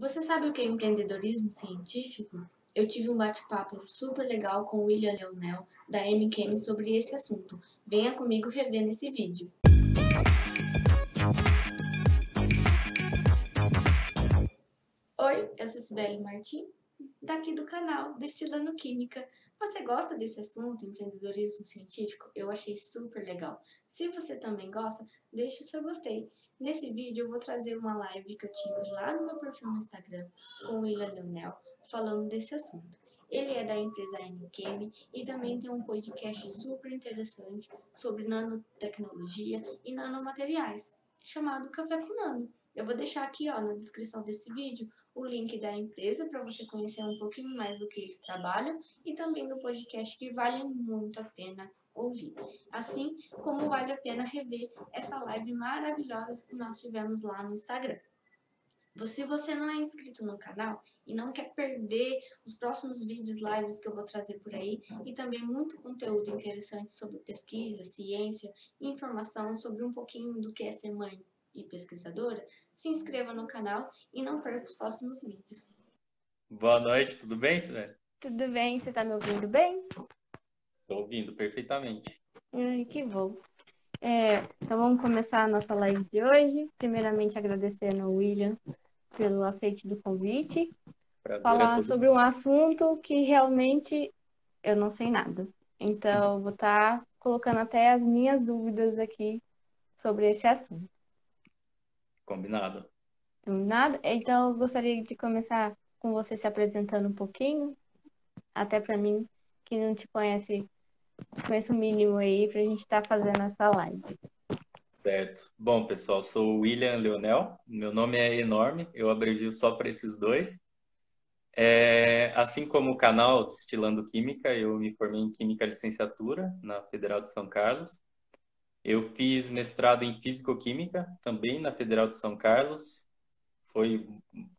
Você sabe o que é empreendedorismo científico? Eu tive um bate-papo super legal com o William Leonel, da MQM, sobre esse assunto. Venha comigo rever nesse vídeo. Oi, eu sou Sibeli Martim, daqui do canal Destilando Química. Você gosta desse assunto, empreendedorismo científico? Eu achei super legal. Se você também gosta, deixe o seu gostei. Nesse vídeo eu vou trazer uma live que eu tive lá no meu perfil no Instagram com o William Leonel falando desse assunto. Ele é da empresa NQM e também tem um podcast super interessante sobre nanotecnologia e nanomateriais, chamado Café com Nano. Eu vou deixar aqui na descrição desse vídeo o link da empresa para você conhecer um pouquinho mais do que eles trabalham e também do podcast que vale muito a pena ouvir. Assim como vale a pena rever essa live maravilhosa que nós tivemos lá no Instagram. Se você não é inscrito no canal e não quer perder os próximos vídeos, lives que eu vou trazer por aí e também muito conteúdo interessante sobre pesquisa, ciência e informação sobre um pouquinho do que é ser mãe e pesquisadora, se inscreva no canal e não perca os próximos vídeos. Boa noite, tudo bem, Sibeli? Tudo bem? Você tá me ouvindo bem? Estou ouvindo perfeitamente. Ai, que bom. Então vamos começar a nossa live de hoje. Primeiramente agradecendo ao William pelo aceite do convite. Prazer é Falar todo sobre um assunto que realmente eu não sei nada. Então vou estar colocando até as minhas dúvidas aqui sobre esse assunto. combinado. Nada? Então eu gostaria de começar com você se apresentando um pouquinho, até para mim que não te conhece. Conheço o mínimo aí pra gente estar fazendo essa live. Certo. Bom, pessoal, sou o William Leonel. Meu nome é enorme, eu abrevio só para esses dois. Assim como o canal Destilando Química, eu me formei em Química Licenciatura na Federal de São Carlos. Eu fiz mestrado em Físico-Química, também na Federal de São Carlos. Foi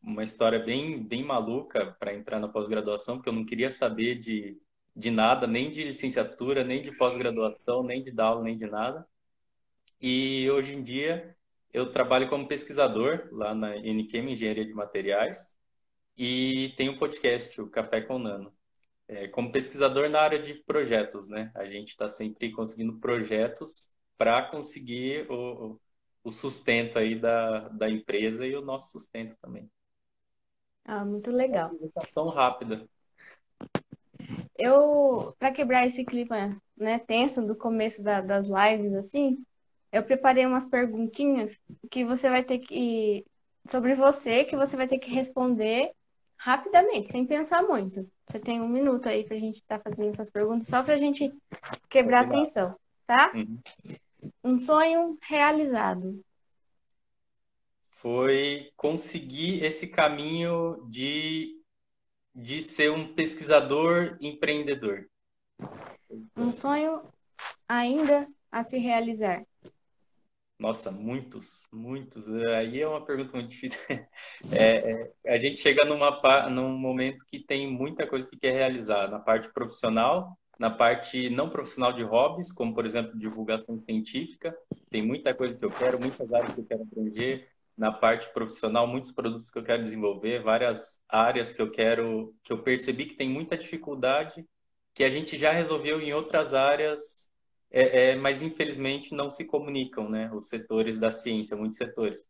uma história bem maluca para entrar na pós-graduação, porque eu não queria saber de nada, nem de licenciatura, nem de pós-graduação, nem de dar aula, nem de nada. E hoje em dia eu trabalho como pesquisador lá na NQM, Engenharia de Materiais, e tenho um podcast, o Café com Nano. Como pesquisador na área de projetos, né? A gente está sempre conseguindo projetos para conseguir o sustento aí da empresa e o nosso sustento também. Ah, muito legal. Apresentação rápida. Para quebrar esse clima, né, tenso do começo das lives, assim, eu preparei umas perguntinhas que você vai ter que... sobre você, que você vai ter que responder rapidamente, sem pensar muito. Você tem 1 minuto aí pra gente estar fazendo essas perguntas, só pra gente quebrar a tensão, tá? Uhum. Um sonho realizado. Foi conseguir esse caminho de ser um pesquisador empreendedor. Um sonho ainda a se realizar. Nossa, muitos. Aí é uma pergunta muito difícil. A gente chega num momento que tem muita coisa que quer realizar, na parte profissional, na parte não profissional de hobbies, como, por exemplo, divulgação científica. Tem muita coisa que eu quero, muitas áreas que eu quero aprender. Na parte profissional, muitos produtos que eu quero desenvolver, várias áreas que eu percebi que tem muita dificuldade, que a gente já resolveu em outras áreas, mas infelizmente não se comunicam, né? Os setores da ciência, muitos setores.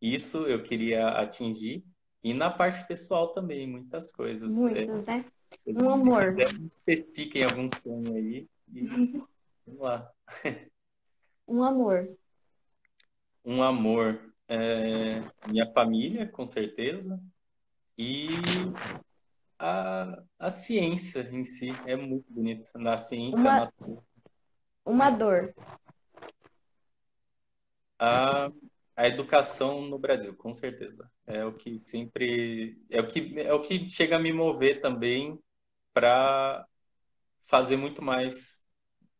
Isso eu queria atingir. E na parte pessoal também, muitas coisas. Muitos, né? Se amor. quiser, especifiquem algum sonho aí. E vamos lá. Um amor. Um amor. Minha família, com certeza. E a ciência em si é muito bonita. Na ciência, Uma dor. a educação no Brasil, com certeza. É o que sempre. É o que chega a me mover também para fazer muito mais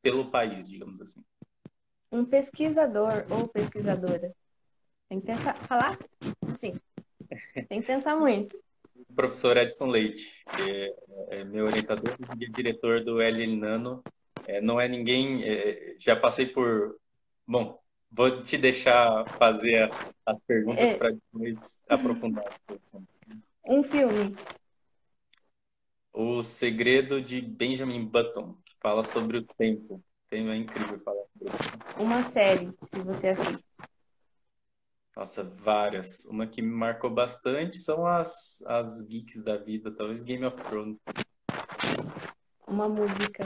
pelo país, digamos assim. Um pesquisador ou pesquisadora. Tem que pensar, falar? Sim. Tem que pensar muito. O professor Edson Leite, que é meu orientador e diretor do LL Nano. Não é ninguém. Já passei por. Bom, vou te deixar fazer as perguntas É, para depois aprofundar as questões. um filme, O Segredo de Benjamin Button, que fala sobre o tempo. É incrível falar sobre isso. uma série, se você assiste. Nossa, várias. Uma que me marcou bastante são as geeks da vida, talvez Game of Thrones. Uma música.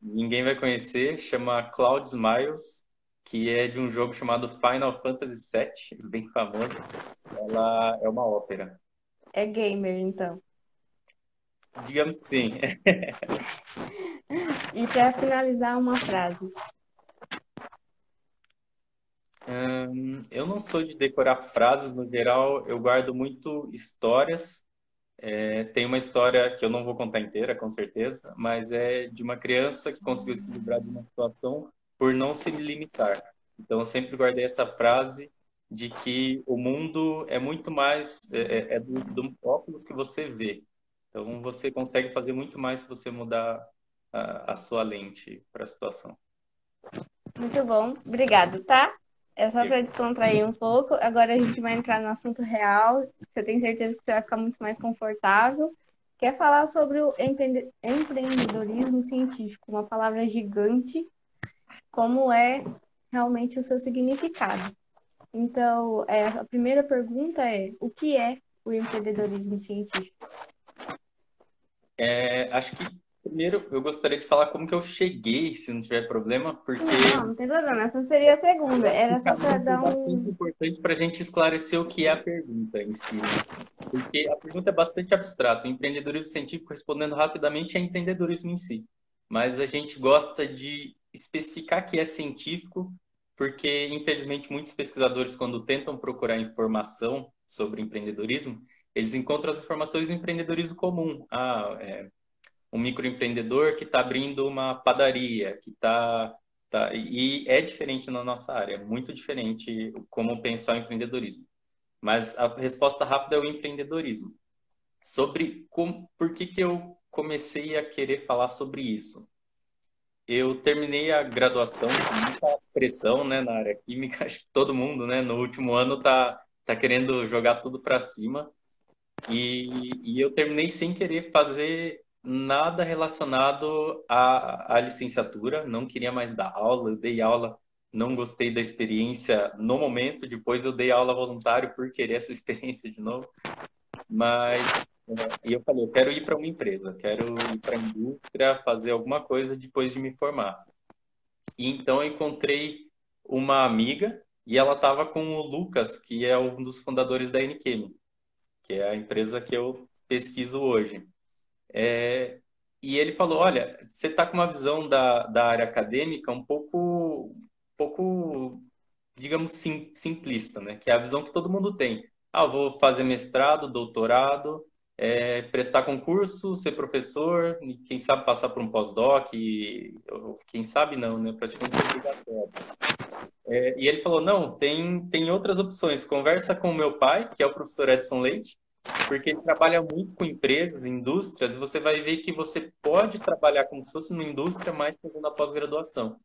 Ninguém vai conhecer, chama Cloud Smiles, que é de um jogo chamado Final Fantasy VII, bem famoso. Ela é uma ópera. É gamer, então. Digamos que sim. E para finalizar, uma frase. Eu não sou de decorar frases, no geral, eu guardo muito histórias. Tem uma história que eu não vou contar inteira, com certeza, mas é de uma criança que conseguiu se livrar de uma situação por não se limitar. Então, eu sempre guardei essa frase de que o mundo é muito mais do óculos que você vê. Então, você consegue fazer muito mais se você mudar a sua lente para a situação. Muito bom. Obrigado, tá? É só para descontrair um pouco. Agora a gente vai entrar no assunto real. Você tem certeza que você vai ficar muito mais confortável. Quer falar sobre o empreendedorismo científico, uma palavra gigante, como é realmente o seu significado. Então, a primeira pergunta é: o que é o empreendedorismo científico? Acho que primeiro eu gostaria de falar como que eu cheguei, se não tiver problema, porque Não tem problema. Essa seria a segunda. Era o só para caminho foi dar bastante um. importante para a gente esclarecer o que é a pergunta em si, né? Porque a pergunta é bastante abstrata. O empreendedorismo científico, respondendo rapidamente, é empreendedorismo em si. Mas a gente gosta de especificar que é científico, porque, infelizmente, muitos pesquisadores, quando tentam procurar informação sobre empreendedorismo, eles encontram as informações do empreendedorismo comum. Um microempreendedor que está abrindo uma padaria, que e é diferente na nossa área, é muito diferente como pensar o empreendedorismo. Mas a resposta rápida é o empreendedorismo. Por que eu comecei a querer falar sobre isso? Eu terminei a graduação com muita pressão, né, na área química. Acho que todo mundo, né, no último ano tá querendo jogar tudo para cima. E eu terminei sem querer fazer nada relacionado à licenciatura. Não queria mais dar aula. Eu dei aula, não gostei da experiência no momento. Depois eu dei aula voluntário por querer essa experiência de novo. Mas e eu falei, eu quero ir para uma empresa, quero ir para a indústria, fazer alguma coisa depois de me formar. E então eu encontrei uma amiga e ela estava com o Lucas, que é um dos fundadores da NQM, que é a empresa que eu pesquiso hoje. E ele falou, olha, você está com uma visão da área acadêmica um pouco, digamos, simplista, né? Que é a visão que todo mundo tem. Eu vou fazer mestrado, doutorado, prestar concurso, ser professor, e quem sabe passar por um pós-doc, quem sabe não, né? Praticamente obrigatório. E ele falou, não, tem outras opções. Conversa com o meu pai, que é o professor Edson Leite, porque ele trabalha muito com empresas, indústrias, e você vai ver que você pode trabalhar como se fosse uma indústria, mas fazendo a pós-graduação.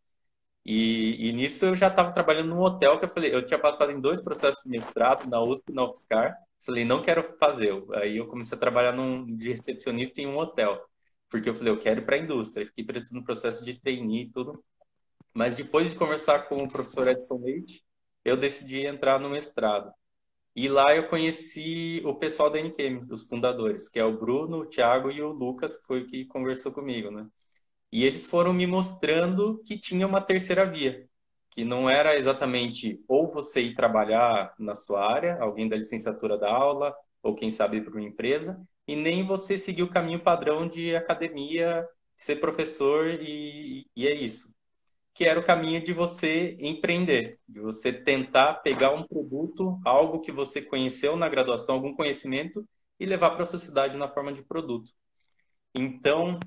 E nisso eu já estava trabalhando num hotel que eu falei, eu tinha passado em 2 processos de mestrado, na USP e na UFSCar. Falei, não quero fazer. Aí eu comecei a trabalhar de recepcionista em um hotel, porque eu falei, eu quero ir para a indústria. Fiquei prestando processo de trainee e tudo. Mas depois de conversar com o professor Edson Leite, eu decidi entrar no mestrado. E lá eu conheci o pessoal da NQM, os fundadores, que é o Bruno, o Thiago e o Lucas, que foi o que conversou comigo, né? E eles foram me mostrando que tinha uma terceira via, que não era exatamente ou você ir trabalhar na sua área, alguém da licenciatura da aula, ou quem sabe ir para uma empresa, e nem você seguir o caminho padrão de academia, ser professor e é isso. Que era o caminho de você empreender, de você tentar pegar um produto, algo que você conheceu na graduação, algum conhecimento, e levar para a sociedade na forma de produto. Então,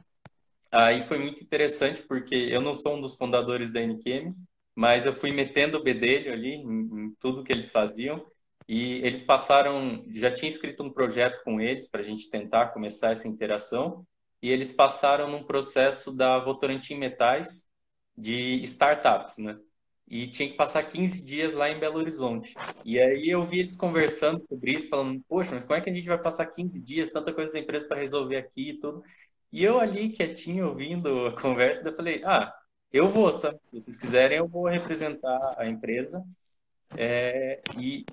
aí foi muito interessante, porque eu não sou um dos fundadores da NQM, mas eu fui metendo o bedelho ali em tudo que eles faziam. E eles passaram, já tinha escrito um projeto com eles para a gente tentar começar essa interação. E eles passaram num processo da Votorantim Metais de startups, né? e tinha que passar 15 dias lá em Belo Horizonte. E aí eu vi eles conversando sobre isso, falando, poxa, mas como é que a gente vai passar 15 dias, tanta coisa da empresa para resolver aqui e tudo. E eu ali, quietinho, ouvindo a conversa, daí eu falei, eu vou, sabe? Se vocês quiserem, eu vou representar a empresa. E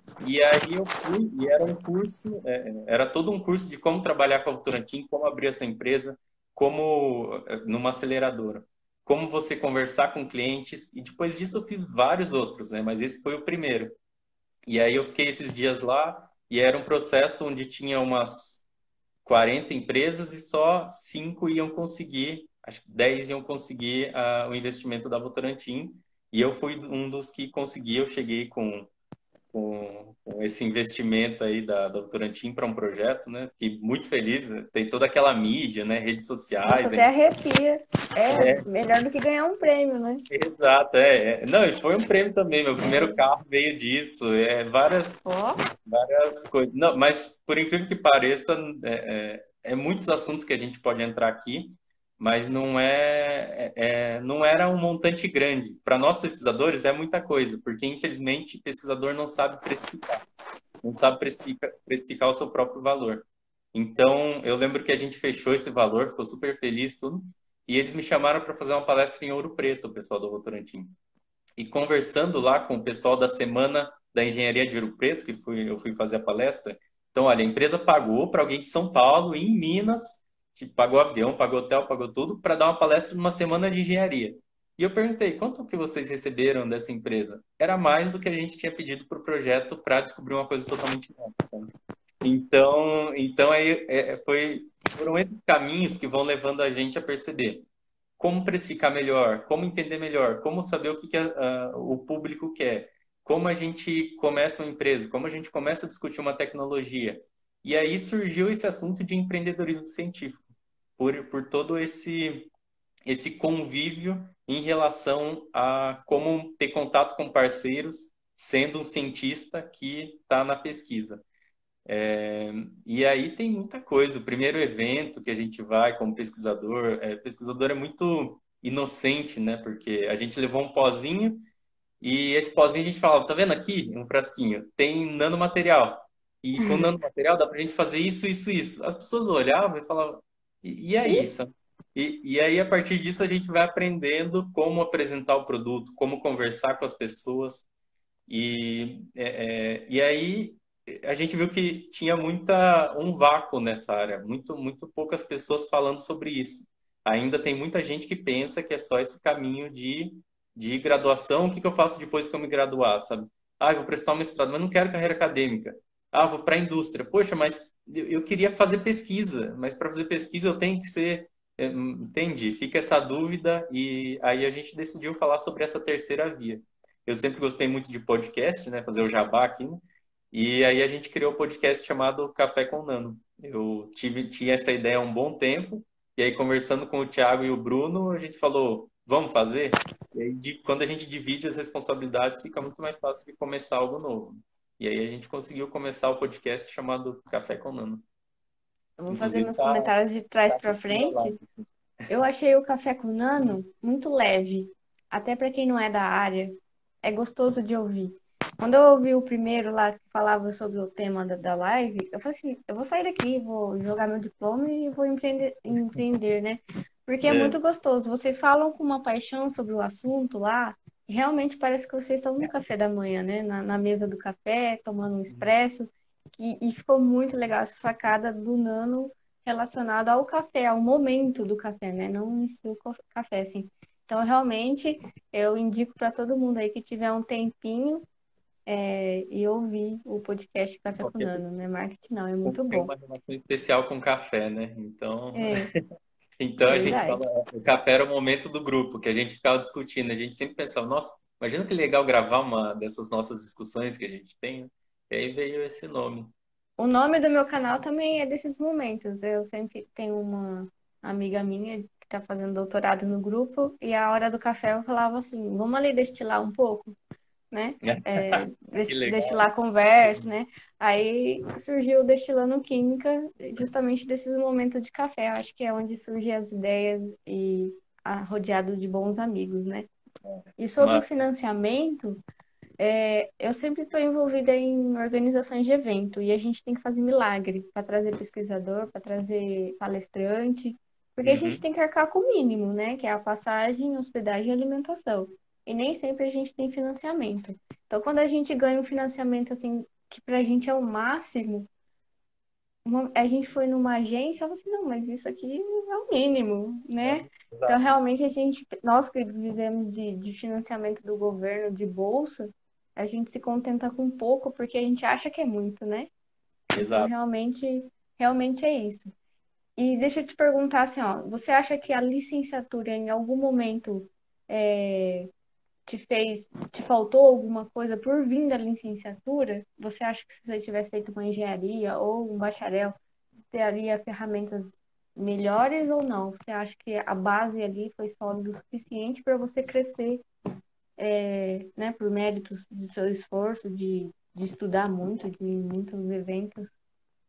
aí eu fui, e era um curso, era todo um curso de como trabalhar com a Votorantim, como abrir essa empresa, como numa aceleradora, como você conversar com clientes, e depois disso eu fiz vários outros, né? Mas esse foi o primeiro. E aí eu fiquei esses dias lá, e era um processo onde tinha umas 40 empresas e só 5 iam conseguir, acho que 10 iam conseguir o investimento da Votorantim, e eu fui um dos que consegui, eu cheguei com esse investimento aí da Votorantim para um projeto, né? Fiquei muito feliz, né? Tem toda aquela mídia, né? Redes Nossa, sociais, até né? arrepia. É melhor do que ganhar um prêmio, né? Exato, Não, e foi um prêmio também, meu primeiro carro veio disso, Ó, várias coisas. Não, mas por incrível que pareça, muitos assuntos que a gente pode entrar aqui, mas não era um montante grande. Para nós pesquisadores é muita coisa, porque infelizmente pesquisador não sabe precificar. Não sabe precificar o seu próprio valor. Então, eu lembro que a gente fechou esse valor, ficou super feliz, tudo, e eles me chamaram para fazer uma palestra em Ouro Preto, o pessoal do Votorantim. E conversando lá com o pessoal da Semana da Engenharia de Ouro Preto, eu fui fazer a palestra. Então, olha, a empresa pagou para alguém de São Paulo, em Minas, que pagou avião, pagou hotel, pagou tudo, para dar uma palestra numa semana de engenharia. E eu perguntei, quanto que vocês receberam dessa empresa? Era mais do que a gente tinha pedido para o projeto para descobrir uma coisa totalmente nova. Tá? Então aí foram esses caminhos que vão levando a gente a perceber como precificar melhor, como entender melhor, como saber o que o público quer, como a gente começa uma empresa, como a gente começa a discutir uma tecnologia. E aí surgiu esse assunto de empreendedorismo científico, por todo esse convívio em relação a como ter contato com parceiros, sendo um cientista que está na pesquisa. E aí tem muita coisa. O primeiro evento que a gente vai como pesquisador, pesquisador é muito inocente, né? Porque a gente levou um pozinho e esse pozinho a gente falava, tá vendo aqui? Um frasquinho, tem nanomaterial. E com nanomaterial dá pra gente fazer isso, isso, isso. As pessoas olhavam e falavam, e aí, sabe? E aí, a partir disso, a gente vai aprendendo como apresentar o produto, como conversar com as pessoas. E aí a gente viu que tinha um vácuo nessa área, muito poucas pessoas falando sobre isso. Ainda tem muita gente que pensa que é só esse caminho de graduação. O que que eu faço depois que eu me graduar, sabe? Eu vou prestar um mestrado, mas não quero carreira acadêmica. Vou para a indústria. Poxa, mas eu queria fazer pesquisa, mas para fazer pesquisa eu tenho que ser. Entende? Fica essa dúvida, e aí a gente decidiu falar sobre essa terceira via. Eu sempre gostei muito de podcast, né? Fazer o jabá aqui, né? E aí a gente criou um podcast chamado Café com Nano. Tinha essa ideia há um bom tempo, e aí conversando com o Thiago e o Bruno, a gente falou, vamos fazer? E aí quando a gente divide as responsabilidades, fica muito mais fácil de começar algo novo. E aí a gente conseguiu começar o podcast chamado Café com Nano. eu vou fazer Inclusive meus tá comentários de trás para assistindo a frente. live. Eu achei o café com nano muito leve, até para quem não é da área, é gostoso de ouvir. Quando eu ouvi o primeiro lá que falava sobre o tema da live, eu falei assim, eu vou sair daqui, vou jogar meu diploma e vou empreender, né? Porque é É. muito gostoso. Vocês falam com uma paixão sobre o assunto lá, e realmente parece que vocês estão no café da manhã, né? Na mesa do café, tomando um expresso, e ficou muito legal essa sacada do nano relacionado ao café, ao momento do café, né? Não em si o café, assim. Então, realmente, eu indico para todo mundo aí que tiver um tempinho e ouvir o podcast Café com Porque Nano, né? Marketing não, é muito tem bom. uma relação especial com café, né? Então, É, então a gente fala, verdade. o café era o momento do grupo, que a gente ficava discutindo. A gente sempre pensava, nossa, imagina que legal gravar uma dessas nossas discussões que a gente tem, né? E aí veio esse nome. O nome do meu canal também é desses momentos. Eu sempre tenho uma amiga minha que está fazendo doutorado no grupo, e a hora do café eu falava assim, vamos ali destilar um pouco, né? Que legal. Destilar conversa, né? Aí surgiu o Destilando Química, justamente desses momentos de café. Eu acho que é onde surgem as ideias e rodeados de bons amigos, né? E sobre o Mas, financiamento, eu sempre estou envolvida em organizações de evento e a gente tem que fazer milagre para trazer pesquisador, para trazer palestrante, porque a gente uhum, tem que arcar com o mínimo, né? Que é a passagem, hospedagem e alimentação. E nem sempre a gente tem financiamento. Então, quando a gente ganha um financiamento assim, que para a gente é o máximo, a gente foi numa agência e falou assim, não, mas isso aqui é o mínimo, né? Então, exato, realmente, nós que vivemos de financiamento do governo, de bolsa, a gente se contenta com pouco porque a gente acha que é muito, né? Então, exato. realmente é isso. E deixa eu te perguntar assim, ó, você acha que a licenciatura em algum momento é, te faltou alguma coisa por vir da licenciatura? Você acha que se você tivesse feito uma engenharia ou um bacharel, teria ferramentas melhores ou não? Você acha que a base ali foi sólida o suficiente para você crescer, né, por méritos do seu esforço, de estudar muito, de ir muitos eventos?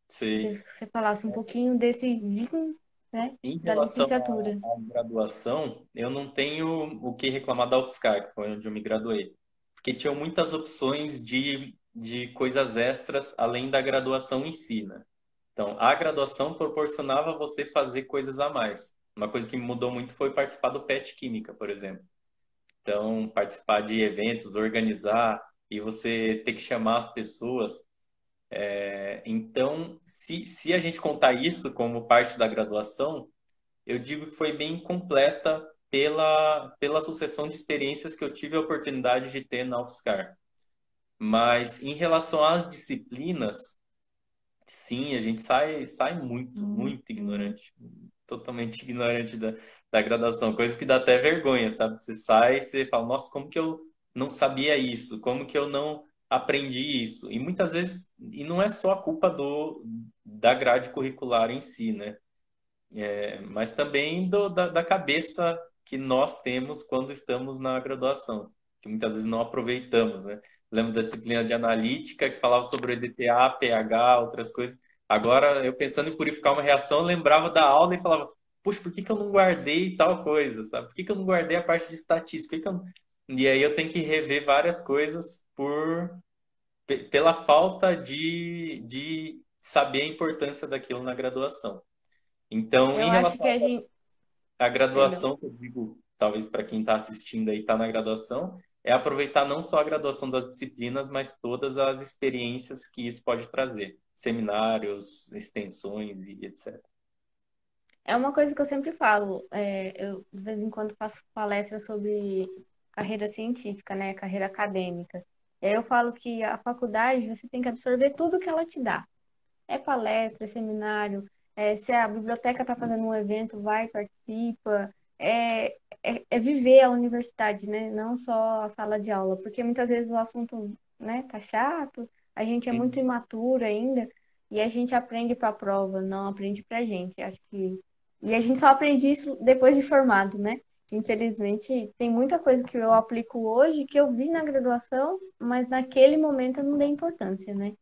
Sei. Queria que você falasse um pouquinho desse vínculo, né, Em da relação licenciatura. à graduação, eu não tenho o que reclamar da UFSCar, que foi onde eu me graduei. Porque tinham muitas opções de coisas extras além da graduação em si, né? Então, a graduação proporcionava você fazer coisas a mais. Uma coisa que me mudou muito foi participar do PET Química, por exemplo. Então, participar de eventos, organizar e você ter que chamar as pessoas. Então, se a gente contar isso como parte da graduação, eu digo que foi bem completa pela sucessão de experiências que eu tive a oportunidade de ter na UFSCar. Mas em relação às disciplinas, sim, a gente sai muito ignorante, totalmente ignorante da graduação, coisas que dá até vergonha, sabe? Você sai e você fala, nossa, como que eu não sabia isso? Como que eu não aprendi isso? E muitas vezes, e não é só a culpa da grade curricular em si, né? Mas também da cabeça que nós temos quando estamos na graduação, que muitas vezes não aproveitamos, né? Lembro da disciplina de analítica que falava sobre o EDTA, pH, outras coisas. Agora, eu pensando em purificar uma reação, eu lembrava da aula e falava, puxa, por que que eu não guardei tal coisa, sabe? Por que que eu não guardei a parte de estatística? Por que que eu não... E aí eu tenho que rever várias coisas pela falta de saber a importância daquilo na graduação. Então, Eu em acho que relação a gente. à Perdão. graduação, que eu digo, talvez para quem está assistindo aí, está na graduação, é aproveitar não só a graduação das disciplinas, mas todas as experiências que isso pode trazer. Seminários, extensões e etc. É uma coisa que eu sempre falo. Eu, de vez em quando, faço palestra sobre carreira científica, né? Carreira acadêmica. E aí eu falo que a faculdade, você tem que absorver tudo que ela te dá. É palestra, é seminário, se a biblioteca está fazendo um evento, vai, participa. É viver a universidade, né? Não só a sala de aula, porque muitas vezes o assunto, né, tá chato, a gente é muito Uhum. imaturo ainda e a gente aprende para a prova, não aprende para a gente. Acho que e a gente só aprende isso depois de formado, né? Infelizmente, tem muita coisa que eu aplico hoje que eu vi na graduação, mas naquele momento eu não dei importância, né?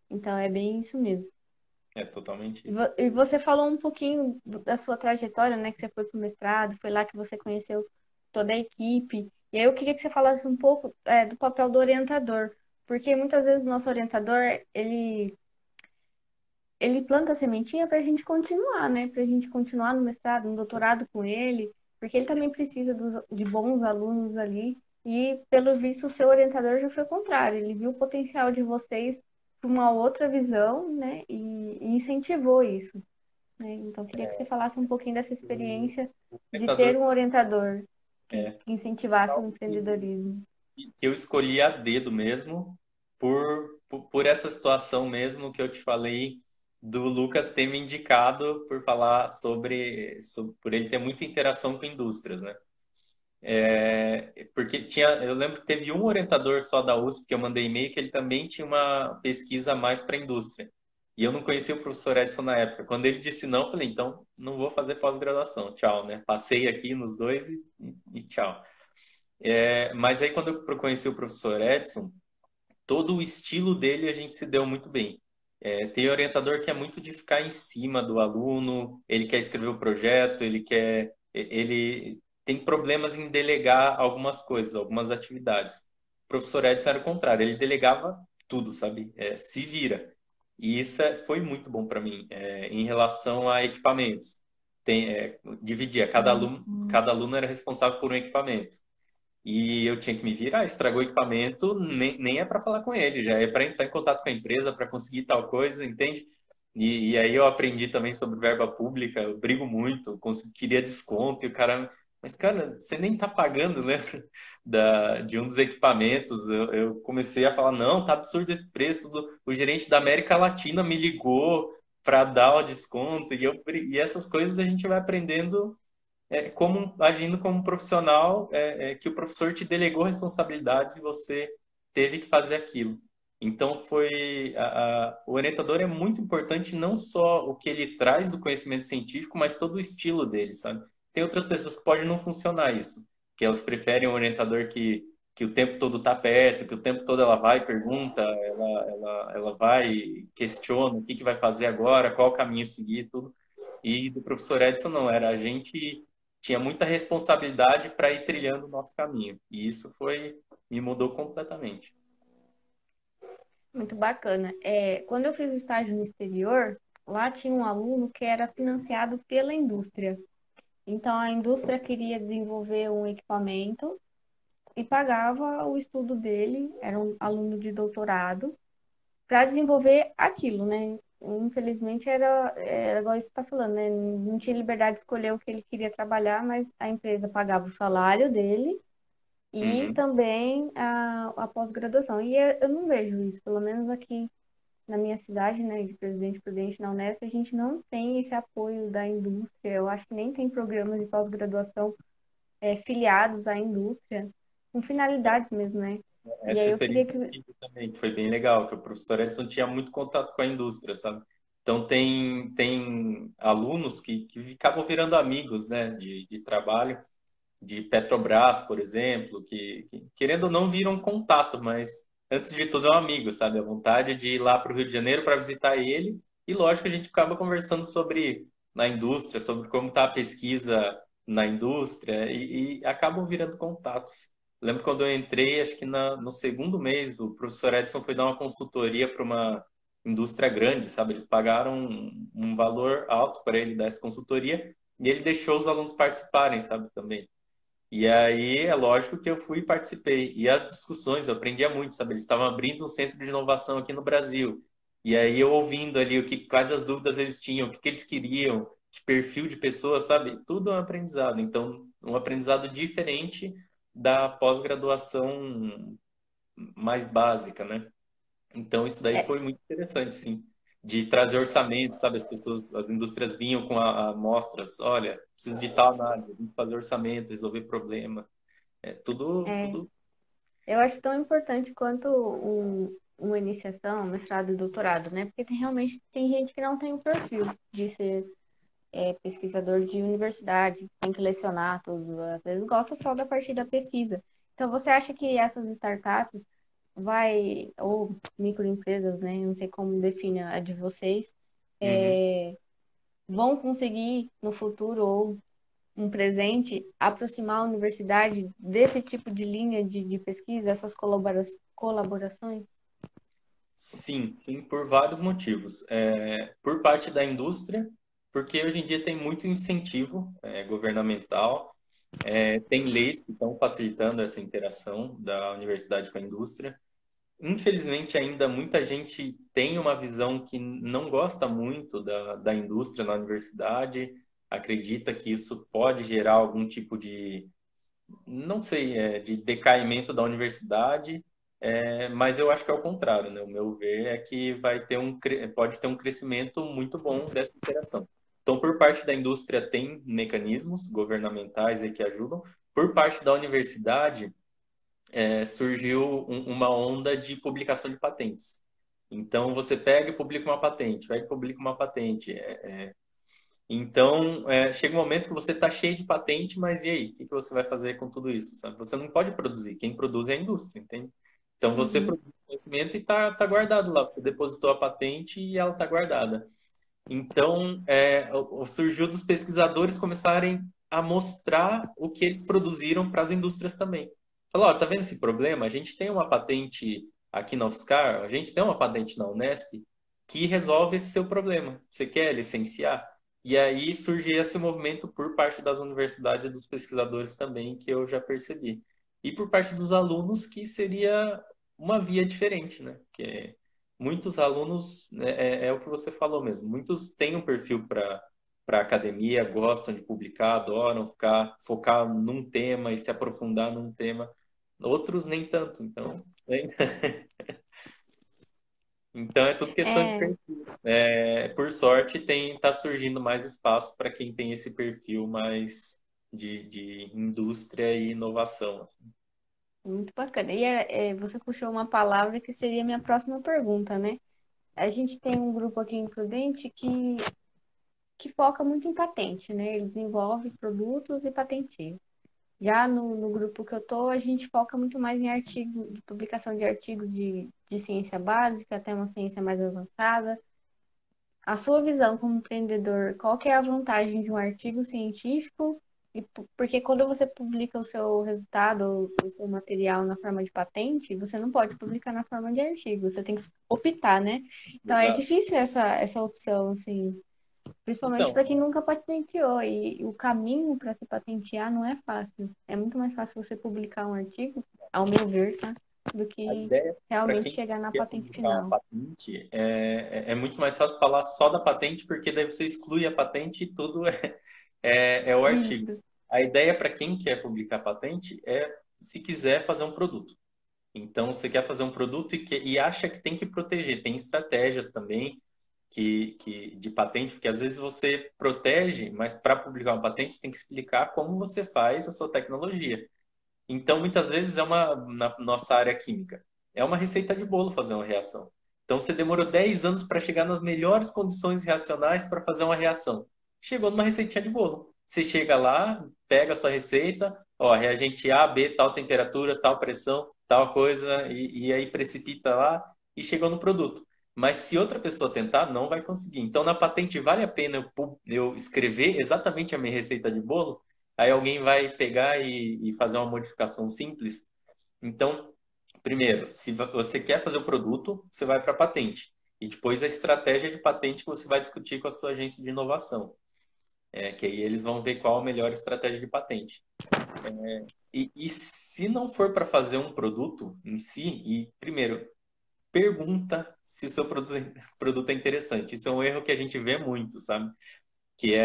Então é bem isso mesmo. É totalmente E isso. e você falou um pouquinho da sua trajetória, né? Que você foi para o mestrado, foi lá que você conheceu toda a equipe. E aí eu queria que você falasse um pouco, do papel do orientador, porque muitas vezes o nosso orientador, ele planta a sementinha para a gente continuar, né? Para a gente continuar no mestrado, no doutorado com ele, porque ele também precisa de bons alunos ali. E, pelo visto, o seu orientador já foi o contrário. Ele viu o potencial de vocês para uma outra visão, né? E incentivou isso, né? Então, queria que você falasse um pouquinho dessa O experiência de ter orientador um orientador é que incentivasse o algo empreendedorismo. que eu escolhi a dedo mesmo, por essa situação mesmo que eu te falei do Lucas ter me indicado por falar por ele ter muita interação com indústrias, né? Porque eu lembro que teve um orientador só da USP que eu mandei e-mail que ele também tinha uma pesquisa mais para a indústria. E eu não conhecia o professor Edson na época. Quando ele disse não, eu falei, então não vou fazer pós-graduação, tchau, né? Passei aqui nos dois e tchau. Mas aí quando eu conheci o professor Edson, todo o estilo dele a gente se deu muito bem. Tem orientador que é muito de ficar em cima do aluno, ele quer escrever o projeto, ele quer. Ele tem problemas em delegar algumas coisas, algumas atividades. O professor Edson era o contrário, ele delegava tudo, sabe? Se vira. E isso foi muito bom para mim, em relação a equipamentos. Dividia, cada aluno era responsável por um equipamento. E eu tinha que me virar, estragou o equipamento, nem é para falar com ele, já é para entrar em contato com a empresa, para conseguir tal coisa, entende? E aí eu aprendi também sobre verba pública, eu brigo muito, queria desconto, e o cara, mas cara, você nem tá pagando, né? De um dos equipamentos. Eu comecei a falar, não, tá absurdo esse preço, o gerente da América Latina me ligou para dar o desconto, e essas coisas a gente vai aprendendo como agindo como profissional, que o professor te delegou responsabilidades e você teve que fazer aquilo. Então o orientador é muito importante, não só o que ele traz do conhecimento científico, mas todo o estilo dele, sabe? Tem outras pessoas que pode não funcionar isso, que elas preferem um orientador que o tempo todo está perto, que o tempo todo ela vai e pergunta, ela vai e questiona o que vai fazer agora, qual o caminho seguir, tudo. E do professor Edson não, era a gente tinha muita responsabilidade para ir trilhando o nosso caminho. E isso me mudou completamente. Muito bacana. Quando eu fiz o estágio no exterior, lá tinha um aluno que era financiado pela indústria. Então, a indústria queria desenvolver um equipamento e pagava o estudo dele, era um aluno de doutorado, para desenvolver aquilo, né? Infelizmente, era igual você está falando, né? Não tinha liberdade de escolher o que ele queria trabalhar, mas a empresa pagava o salário dele e Uhum. também a pós-graduação. E eu não vejo isso, pelo menos aqui na minha cidade, né, de Presidente Prudente, na Unesp, a gente não tem esse apoio da indústria. Eu acho que nem tem programas de pós-graduação filiados à indústria, com finalidades mesmo, né? E Essa aí eu queria experiência eu que. tive também, que foi bem legal, que o professor Edson tinha muito contato com a indústria, sabe? Então tem alunos que acabam virando amigos, né, de trabalho, de Petrobras, por exemplo, querendo ou não viram contato, mas antes de tudo é um amigo, sabe? A vontade de ir lá para o Rio de Janeiro para visitar ele, e lógico a gente acaba conversando sobre na indústria, sobre como está a pesquisa na indústria, e acabam virando contatos. Lembro quando eu entrei, acho que no segundo mês, o professor Edson foi dar uma consultoria para uma indústria grande, sabe? Eles pagaram um valor alto para ele dar essa consultoria, e ele deixou os alunos participarem, sabe, também. E aí, é lógico que eu fui e participei. E as discussões, eu aprendia muito, sabe? Eles estavam abrindo um centro de inovação aqui no Brasil. E aí, eu ouvindo ali quais as dúvidas eles tinham, o que eles queriam, que perfil de pessoa, sabe? Tudo é um aprendizado. Então, um aprendizado diferente da pós-graduação mais básica, né? Então, isso daí É, foi muito interessante, sim. De trazer orçamento, sabe? As pessoas, as indústrias vinham com amostras, olha, preciso de tal análise, vim fazer orçamento, resolver problema. é, Tudo. eu acho tão importante quanto uma iniciação, mestrado e doutorado, né? Porque realmente tem gente que não tem o perfil de ser pesquisador de universidade, tem que lecionar tudo, às vezes gosta só da parte da pesquisa. Então, você acha que essas startups ou microempresas, né? Eu não sei como define a de vocês, Uhum. vão conseguir no futuro ou um presente aproximar a universidade desse tipo de linha de pesquisa, essas colaborações? Sim, sim, por vários motivos. Por parte da indústria, porque hoje em dia tem muito incentivo, governamental, tem leis que estão facilitando essa interação da universidade com a indústria. Infelizmente, ainda muita gente tem uma visão que não gosta muito da indústria na universidade, acredita que isso pode gerar algum tipo de, não sei, de decaimento da universidade, mas eu acho que é o contrário, né? O meu ver é que pode ter um crescimento muito bom dessa interação. Então, por parte da indústria, tem mecanismos governamentais aí que ajudam. Por parte da universidade, surgiu uma onda de publicação de patentes. Então, você pega e publica uma patente, pega e publica uma patente. Então, chega um momento que você está cheio de patente, mas e aí? O que você vai fazer com tudo isso? Sabe? Você não pode produzir. Quem produz é a indústria, entende? Então, você Uhum. produz conhecimento e está guardado lá. Você depositou a patente e ela está guardada. Então, surgiu dos pesquisadores começarem a mostrar o que eles produziram para as indústrias também. Falou, ó, tá vendo esse problema? A gente tem uma patente aqui na UFSCar, a gente tem uma patente na Unesp que resolve esse seu problema. Você quer licenciar? E aí surge esse movimento por parte das universidades e dos pesquisadores também, que eu já percebi. E por parte dos alunos, que seria uma via diferente, né? Porque muitos alunos, né, é o que você falou mesmo, muitos têm um perfil para academia, gostam de publicar, adoram focar num tema e se aprofundar num tema. Outros nem tanto, então, né? Então é tudo questão de É, perfil. Por sorte, tá surgindo mais espaço para quem tem esse perfil mais de indústria e inovação, assim. muito bacana. E você puxou uma palavra que seria a minha próxima pergunta, né? A gente tem um grupo aqui em Prudente que foca muito em patente, né? Ele desenvolve produtos e patenteia. Já no grupo que eu tô, a gente foca muito mais em publicação de artigos de ciência básica até uma ciência mais avançada. A sua visão como empreendedor, qual que é a vantagem de um artigo científico? Porque quando você publica o seu resultado, o seu material na forma de patente, você não pode publicar na forma de artigo, você tem que optar, né? Então é Exato. difícil essa opção, assim, principalmente Então, para quem nunca patenteou. E o caminho para se patentear não é fácil. É muito mais fácil você publicar um artigo, ao meu ver, tá? Do a que ideia para realmente quem chegar na quer patente publicar uma final. patente é muito mais fácil falar só da patente, porque daí você exclui a patente e tudo é o artigo. Isso. A ideia para quem quer publicar patente é se quiser fazer um produto. Então, você quer fazer um produto e acha que tem que proteger. Tem estratégias também de patente, porque às vezes você protege, mas para publicar uma patente, você tem que explicar como você faz a sua tecnologia. Então, muitas vezes na nossa área química, é uma receita de bolo fazer uma reação. Então, você demorou 10 anos para chegar nas melhores condições reacionais para fazer uma reação. Chegou numa receitinha de bolo. Você chega lá, pega a sua receita, ó, reagente A, B, tal temperatura, tal pressão, tal coisa, e aí precipita lá e chegou no produto. Mas se outra pessoa tentar, não vai conseguir. Então, na patente, vale a pena eu escrever exatamente a minha receita de bolo? Aí alguém vai pegar e fazer uma modificação simples. Então, primeiro, se você quer fazer o produto, você vai para a patente. E depois a estratégia de patente que você vai discutir com a sua agência de inovação. Que aí eles vão ver qual a melhor estratégia de patente. E se não for para fazer um produto em si, primeiro, pergunta se o seu produto é interessante. Isso é um erro que a gente vê muito, sabe? Que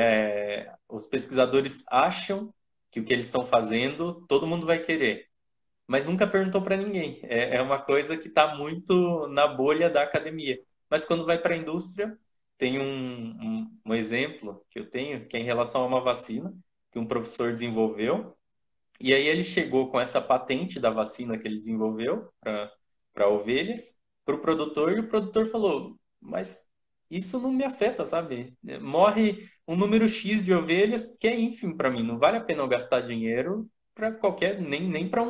os pesquisadores acham que o que eles estão fazendo todo mundo vai querer, mas nunca perguntou para ninguém. É uma coisa que está muito na bolha da academia. Mas quando vai para a indústria, tem um exemplo que eu tenho, que é em relação a uma vacina que um professor desenvolveu, e aí ele chegou com essa patente da vacina que ele desenvolveu para ovelhas, para o produtor, e o produtor falou, mas isso não me afeta, sabe? Morre um número X de ovelhas que é ínfimo para mim, não vale a pena eu gastar dinheiro para nem para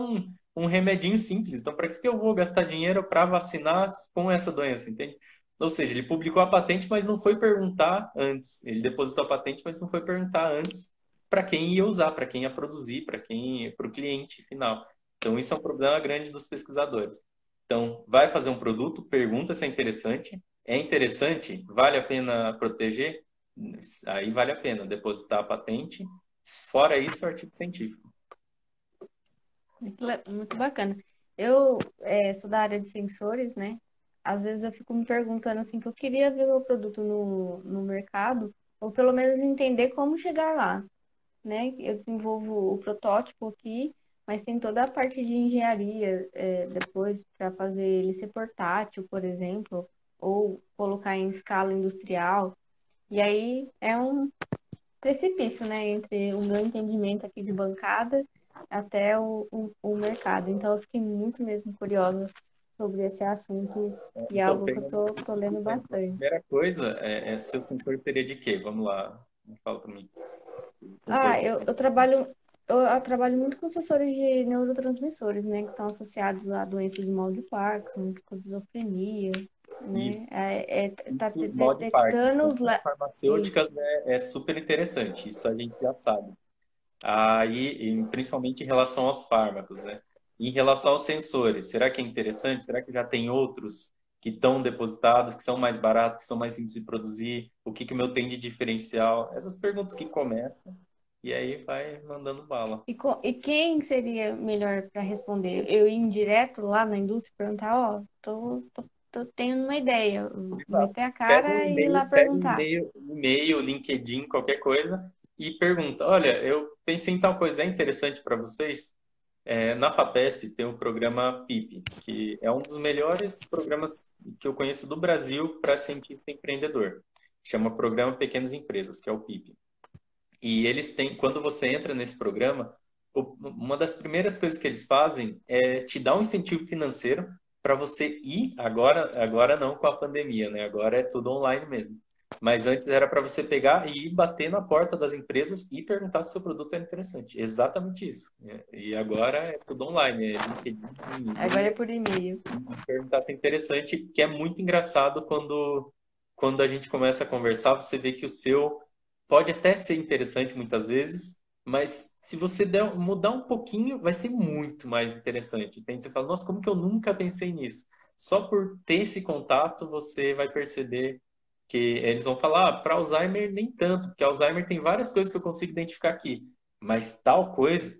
um remedinho simples. Então, para que eu vou gastar dinheiro para vacinar com essa doença, entende? Ou seja, ele publicou a patente, mas não foi perguntar antes. Ele depositou a patente, mas não foi perguntar antes para quem ia usar, para quem ia produzir, para o cliente final. Então, isso é um problema grande dos pesquisadores. Então, vai fazer um produto, pergunta se é interessante. É interessante? Vale a pena proteger? Aí vale a pena depositar a patente. Fora isso, é artigo científico. Muito bacana. Eu sou da área de sensores, né? Às vezes eu fico me perguntando assim, que eu queria ver meu produto no mercado, ou pelo menos entender como chegar lá, né? Eu desenvolvo o protótipo aqui, mas tem toda a parte de engenharia depois para fazer ele ser portátil, por exemplo, ou colocar em escala industrial. E aí é um precipício, né? Entre o meu entendimento aqui de bancada até o mercado. Então eu fiquei muito mesmo curiosa sobre esse assunto e é Então, algo que eu pegando tô, isso, tô lendo a bastante. primeira coisa seu sensor seria de quê? Vamos lá, fala para mim. Ah, Sensor. eu trabalho muito com sensores de neurotransmissores, né, que estão associados a doenças de mal de Parkinson, esquizofrenia, né? Isso. Tá Isso, mod detectando Parkinson os com isso. farmacêuticas é super interessante, isso a gente já sabe. Aí, principalmente em relação aos fármacos, né? Em relação aos sensores, será que é interessante? Será que já tem outros que estão depositados, que são mais baratos, que são mais simples de produzir? O que que o meu tem de diferencial? Essas perguntas que começam e aí vai mandando bala. E quem seria melhor para responder? Eu ir direto lá na indústria e perguntar, ó, tô tendo uma ideia, meter a cara e ir lá Pega um perguntar. e-mail, LinkedIn, qualquer coisa e pergunta: olha, eu pensei em tal coisa, é interessante para vocês? Na FAPESP tem o programa PIP, que é um dos melhores programas que eu conheço do Brasil para cientista empreendedor. Chama Programa Pequenas Empresas, que é o PIP. E eles têm, quando você entra nesse programa, uma das primeiras coisas que eles fazem é te dar um incentivo financeiro para você ir, agora não com a pandemia, né? Agora é tudo online mesmo. Mas antes era para você pegar e ir bater na porta das empresas e perguntar se o seu produto era interessante. Exatamente isso. E agora é tudo online, é LinkedIn, Agora é e-mail, por e-mail. perguntar se é interessante, que é muito engraçado quando a gente começa a conversar, você vê que o seu pode até ser interessante muitas vezes, mas se você mudar um pouquinho, vai ser muito mais interessante. Entende? Você fala, nossa, como que eu nunca pensei nisso? Só por ter esse contato, você vai perceber que eles vão falar, para Alzheimer nem tanto, porque Alzheimer tem várias coisas que eu consigo identificar aqui, mas tal coisa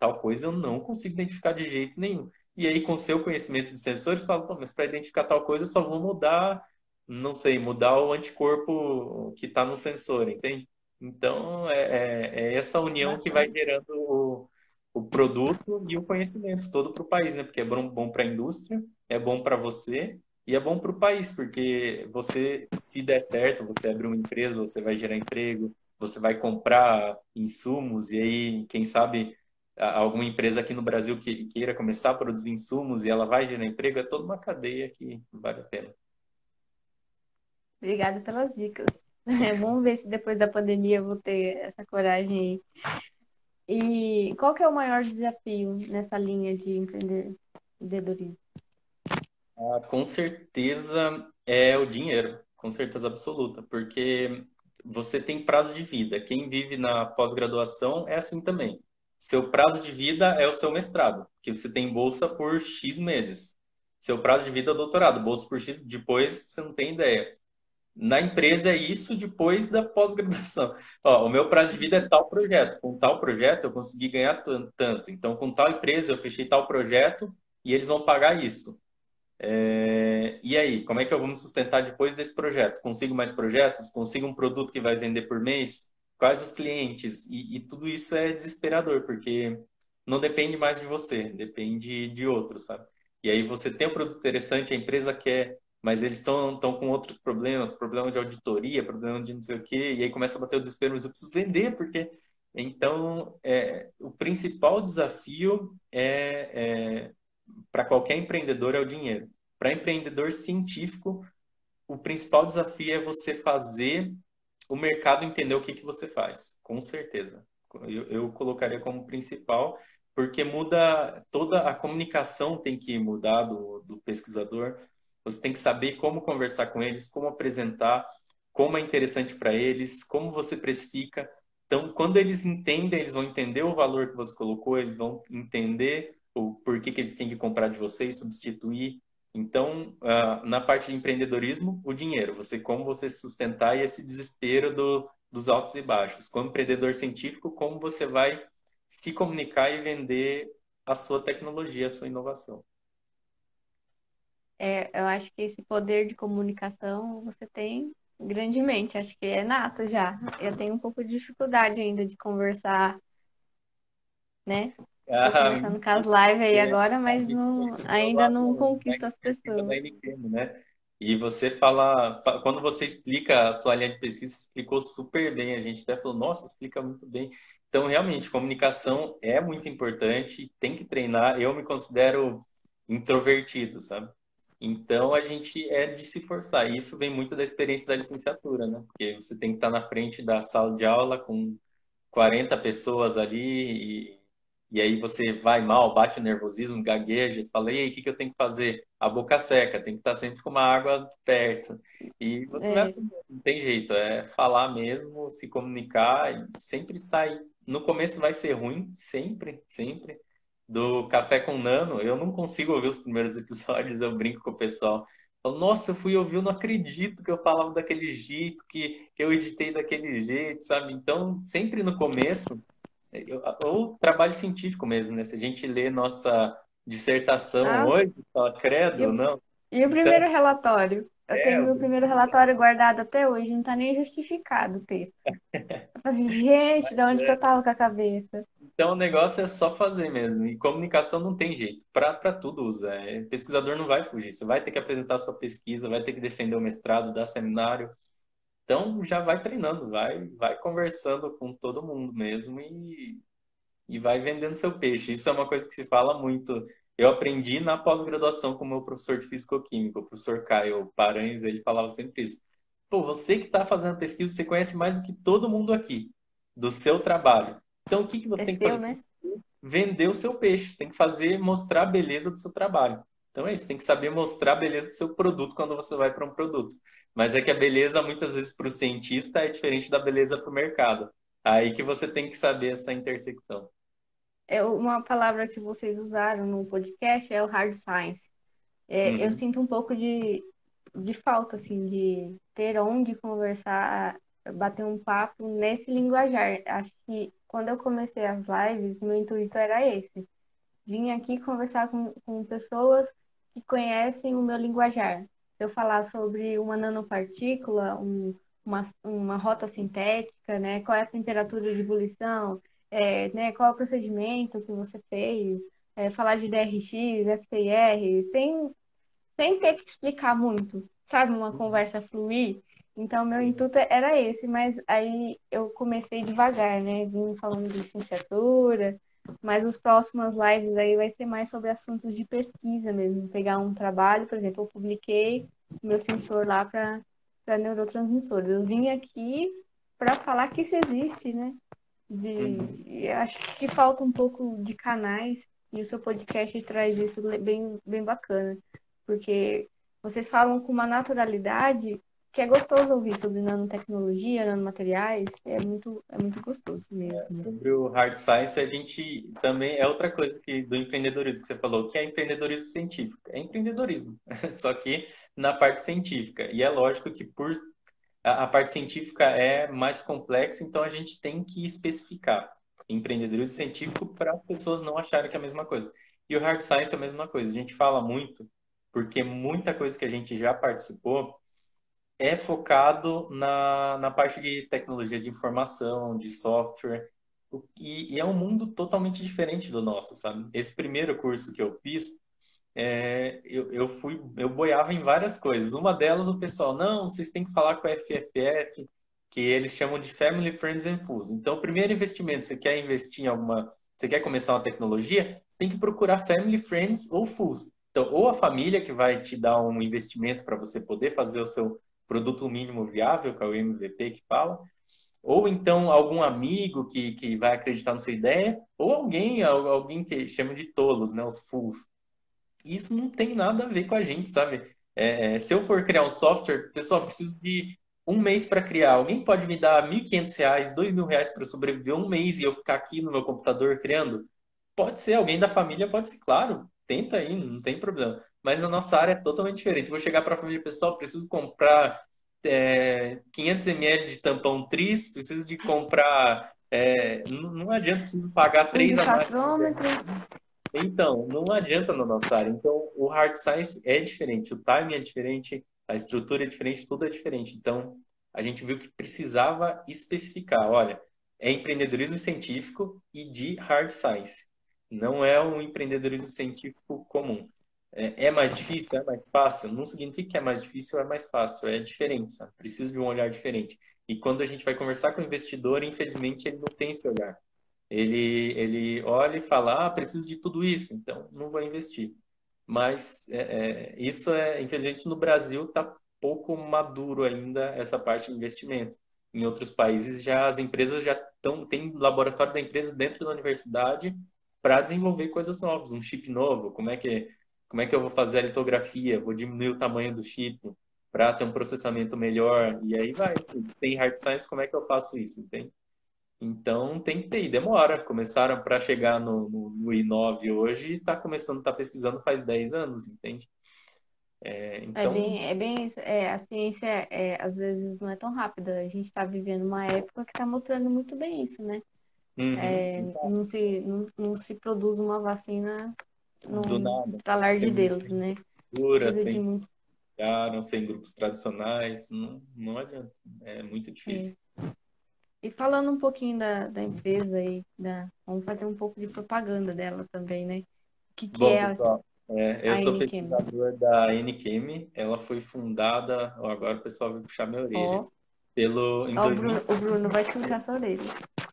eu não consigo identificar de jeito nenhum. E aí, com o seu conhecimento de sensores, fala, pô, mas para identificar tal coisa, eu só vou mudar, não sei, mudar o anticorpo que está no sensor, entende? Então, é essa união que vai Bacana. gerando o produto e o conhecimento todo para o país, né? Porque é bom para a indústria, é bom para você e é bom para o país, porque você, se der certo, você abre uma empresa, você vai gerar emprego, você vai comprar insumos e aí, quem sabe alguma empresa aqui no Brasil que queira começar a produzir insumos e ela vai gerar emprego, é toda uma cadeia que vale a pena. Obrigada pelas dicas. Vamos ver se depois da pandemia eu vou ter essa coragem aí. E qual que é o maior desafio nessa linha de empreendedorismo? Com certeza é o dinheiro, com certeza absoluta, porque você tem prazo de vida. Quem vive na pós-graduação é assim também. Seu prazo de vida é o seu mestrado, que você tem bolsa por X meses. Seu prazo de vida é o doutorado, bolsa por X, depois você não tem ideia. Na empresa é isso depois da pós-graduação. Ó, o meu prazo de vida é tal projeto. Com tal projeto eu consegui ganhar tanto. Então, com tal empresa eu fechei tal projeto e eles vão pagar isso. E aí, como é que eu vou me sustentar depois desse projeto? Consigo mais projetos? Consigo um produto que vai vender por mês? Quais os clientes? E tudo isso é desesperador, porque não depende mais de você, depende de outros, sabe? E aí você tem um produto interessante, a empresa quer, mas eles estão com outros problemas, problema de auditoria, problema de não sei o quê, e aí começa a bater o desespero, mas eu preciso vender, porque... Então, o principal desafio para qualquer empreendedor é o dinheiro. Para empreendedor científico, o principal desafio é você fazer o mercado entender o que que você faz, com certeza. Eu colocaria como principal, porque muda toda a comunicação tem que mudar do pesquisador. Você tem que saber como conversar com eles, como apresentar, como é interessante para eles, como você precifica. Então, quando eles entendem, eles vão entender o valor que você colocou, eles vão entender o porquê que eles têm que comprar de você e substituir. Então, na parte de empreendedorismo, o dinheiro, como você se sustentar e esse desespero dos altos e baixos. Como empreendedor científico, como você vai se comunicar e vender a sua tecnologia, a sua inovação. Eu acho que esse poder de comunicação você tem grandemente. Acho que é nato já. Eu tenho um pouco de dificuldade ainda de conversar, né? Tô Ah, começando com as lives aí agora, a mas gente não, continua ainda lá não na conquisto as perspectiva da pessoas. NPM, né? E você fala, quando você explica a sua linha de pesquisa, explicou super bem. A gente até falou, nossa, explica muito bem. Então, realmente, comunicação é muito importante, tem que treinar. Eu me considero introvertido, sabe? Então, a gente é de se forçar. E isso vem muito da experiência da licenciatura, né? Porque você tem que estar na frente da sala de aula com 40 pessoas ali e aí você vai mal, bate o nervosismo, gagueja, você fala, e aí, o que que eu tenho que fazer? A boca seca, tem que estar sempre com uma água perto. E você vai É. aprender, não tem jeito, é falar mesmo, se comunicar e sempre sair. No começo vai ser ruim, sempre, sempre. Do Café com Nano, eu não consigo ouvir os primeiros episódios, eu brinco com o pessoal. Falo, nossa, eu fui ouvir, eu não acredito que eu falava daquele jeito, que eu editei daquele jeito, sabe? Então, sempre no começo, ou trabalho científico mesmo, né? Se a gente lê nossa dissertação Ah, hoje, fala, e credo, o, não. e o Então, primeiro relatório? Eu é, tenho meu primeiro relatório guardado até hoje, não tá nem justificado o texto. Eu falei, assim, gente, de onde que eu tava com a cabeça? então o negócio é só fazer mesmo. E comunicação não tem jeito. Para tudo usa. Pesquisador não vai fugir. Você vai ter que apresentar sua pesquisa, vai ter que defender o mestrado, dar seminário. Então já vai treinando, vai conversando com todo mundo mesmo e vai vendendo seu peixe. Isso é uma coisa que se fala muito. Eu aprendi na pós-graduação com o meu professor de fisicoquímica, o professor Caio Paranhos, ele falava sempre isso. Pô, você que está fazendo pesquisa, você conhece mais do que todo mundo aqui, do seu trabalho. Então, o que que você É tem que seu, fazer? né? Vender o seu peixe. Você tem que fazer, mostrar a beleza do seu trabalho. Então é isso, tem que saber mostrar a beleza do seu produto quando você vai para um produto. Mas é que a beleza, muitas vezes, para o cientista é diferente da beleza para o mercado. Aí que você tem que saber essa intersecção. É uma palavra que vocês usaram no podcast é o hard science. Eu Uhum. sinto um pouco de falta, assim, de ter onde conversar, bater um papo nesse linguajar. Acho que quando eu comecei as lives, meu intuito era esse. Vim aqui conversar com pessoas que conhecem o meu linguajar. Se eu falar sobre uma nanopartícula, uma rota sintética, né? Qual é a temperatura de ebulição, né? Qual é o procedimento que você fez, falar de DRX, FTIR, sem ter que explicar muito, sabe? Uma conversa fluir. Então, meu Sim. intuito era esse, mas aí eu comecei devagar, né? Vim falando de licenciatura, mas os próximos lives aí vai ser mais sobre assuntos de pesquisa mesmo. Pegar um trabalho, por exemplo, eu publiquei meu sensor lá para neurotransmissores. Eu vim aqui para falar que isso existe, né? Uhum. Eu acho que falta um pouco de canais e o seu podcast traz isso bem, bem bacana, porque vocês falam com uma naturalidade que é gostoso ouvir sobre nanotecnologia, nanomateriais, é muito gostoso mesmo. Sobre o hard science, a gente também é outra coisa que do empreendedorismo que você falou, que é empreendedorismo científico. É empreendedorismo, só que na parte científica. E é lógico que por a parte científica é mais complexa, então a gente tem que especificar empreendedorismo científico para as pessoas não acharem que é a mesma coisa. E o hard science é a mesma coisa. A gente fala muito, porque muita coisa que a gente já participou é focado na parte de tecnologia de informação, de software, e é um mundo totalmente diferente do nosso, sabe? Esse primeiro curso que eu fiz, eu boiava em várias coisas. Uma delas, o pessoal, não, vocês têm que falar com a FFF, que eles chamam de Family, Friends and Fools. Então, o primeiro investimento, você quer investir em alguma, você quer começar uma tecnologia, você tem que procurar Family, Friends ou Fools. Então, ou a família que vai te dar um investimento para você poder fazer o seu produto mínimo viável, que é o MVP que fala, ou então algum amigo que vai acreditar na sua ideia, ou alguém que chama de tolos, né, os fools. Isso não tem nada a ver com a gente, sabe? Se eu for criar um software, pessoal, preciso de um mês para criar. Alguém pode me dar R$ 1.500, R$ 2.000 para eu sobreviver um mês e eu ficar aqui no meu computador criando? Pode ser, alguém da família pode ser, claro. Tenta aí, não tem problema. Mas na nossa área é totalmente diferente. Vou chegar para a família, pessoal, preciso comprar 500 ml de tampão Tris, preciso de comprar. Não adianta, preciso pagar Um 3 a mais. bifacrômetro, Então, não adianta na nossa área. Então, o hard science é diferente, o timing é diferente, a estrutura é diferente, tudo é diferente. Então, a gente viu que precisava especificar, olha, é empreendedorismo científico e de hard science. Não é um empreendedorismo científico comum. É mais difícil? É mais fácil? Não significa que é mais difícil ou é mais fácil, é diferente, sabe? Precisa de um olhar diferente. E quando a gente vai conversar com o investidor, infelizmente, ele não tem esse olhar. Ele olha e fala, preciso de tudo isso, então não vou investir. Mas isso infelizmente, no Brasil está pouco maduro ainda essa parte de investimento. Em outros países, já as empresas já tem laboratório da empresa dentro da universidade para desenvolver coisas novas, um chip novo, como é que eu vou fazer a litografia, vou diminuir o tamanho do chip para ter um processamento melhor, e aí vai. Sem hard science, como é que eu faço isso, entende? Então tem que ter, e demora. Começaram para chegar no I9 hoje e está começando, está pesquisando faz 10 anos, entende? Então, A ciência às vezes não é tão rápida. A gente está vivendo uma época que está mostrando muito bem isso, né? uhum, Não se produz uma vacina do num nada, estralar de dedos, sem né? cultura, Precisa de sem muito. sem grupos tradicionais, não adianta, é muito É. difícil. E falando um pouquinho da empresa vamos fazer um pouco de propaganda dela também, né? O que Bom, é pessoal, eu a sou NChem? pesquisador da NChem, ela foi fundada, ó, agora o pessoal vai puxar minha orelha, Ó, em ó, 2000, O Bruno vai puxar sua orelha.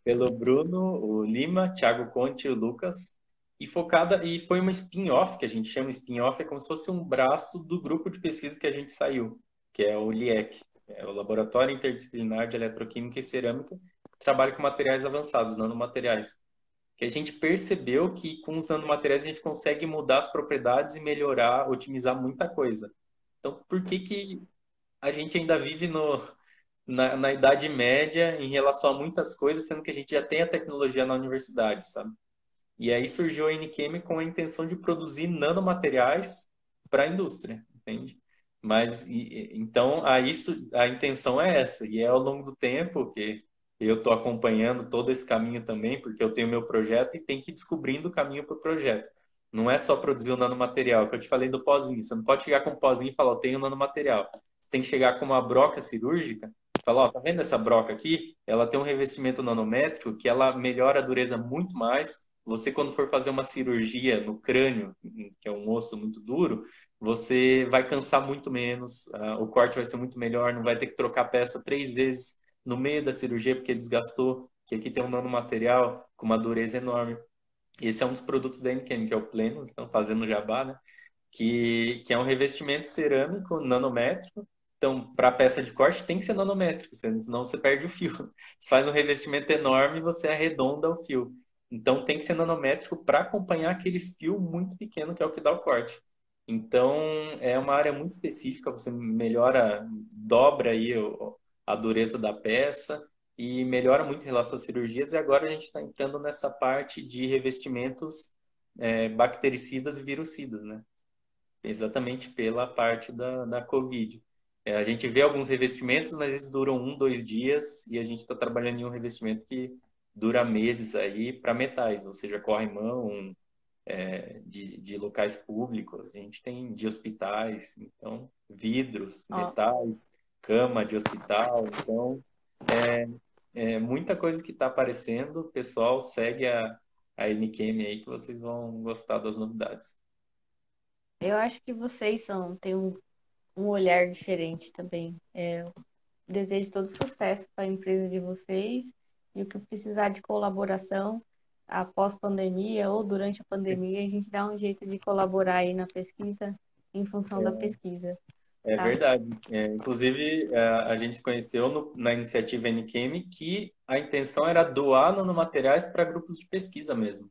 pelo Bruno, o Lima, Thiago Conte e o Lucas, e foi uma spin-off, que a gente chama spin-off, é como se fosse um braço do grupo de pesquisa que a gente saiu, que é o LIEC, é o Laboratório Interdisciplinar de Eletroquímica e Cerâmica, que trabalha com materiais avançados, nanomateriais. Que a gente percebeu que com os nanomateriais a gente consegue mudar as propriedades e melhorar, otimizar muita coisa. Então, por que que a gente ainda vive na Idade Média em relação a muitas coisas, sendo que a gente já tem a tecnologia na universidade, sabe? E aí surgiu a NChem com a intenção de produzir nanomateriais para a indústria, entende? Mas então a intenção é essa, e é ao longo do tempo que eu estou acompanhando todo esse caminho também, porque eu tenho meu projeto e tem que ir descobrindo o caminho para o projeto. Não é só produzir o nanomaterial, que eu te falei do pozinho. Você não pode chegar com um pozinho e falar, eu tenho nanomaterial. Você tem que chegar com uma broca cirúrgica e falar, ó, tá vendo essa broca aqui? Ela tem um revestimento nanométrico que ela melhora a dureza muito mais. Você, quando for fazer uma cirurgia no crânio, que é um osso muito duro, você vai cansar muito menos, o corte vai ser muito melhor, não vai ter que trocar peça 3 vezes no meio da cirurgia porque desgastou, que aqui tem um nanomaterial com uma dureza enorme. Esse é um dos produtos da NChem, que é o Pleno, estão fazendo jabá, né? Que é um revestimento cerâmico nanométrico. Então, para a peça de corte tem que ser nanométrico, senão você perde o fio. Você faz um revestimento enorme e você arredonda o fio. Então, tem que ser nanométrico para acompanhar aquele fio muito pequeno que é o que dá o corte. Então, é uma área muito específica, você melhora, dobra aí a dureza da peça e melhora muito em relação às cirurgias. E agora a gente está entrando nessa parte de revestimentos bactericidas e virucidas, né? Exatamente pela parte da COVID. A gente vê alguns revestimentos, mas eles duram 1, 2 dias e a gente está trabalhando em um revestimento que dura meses aí para metais, ou seja, corrimão, de locais públicos, a gente tem de hospitais, então vidros, Ó, metais, cama de hospital, então é, muita coisa que está aparecendo. Pessoal, segue a NChem aí que vocês vão gostar das novidades. eu acho que vocês têm um olhar diferente também. Desejo todo sucesso para a empresa de vocês e o que precisar de colaboração após pandemia ou durante a pandemia, a gente dá um jeito de colaborar aí na pesquisa em função da pesquisa, É tá? verdade. Inclusive, a gente se conheceu na iniciativa NChem que a intenção era doar nanomateriais para grupos de pesquisa mesmo.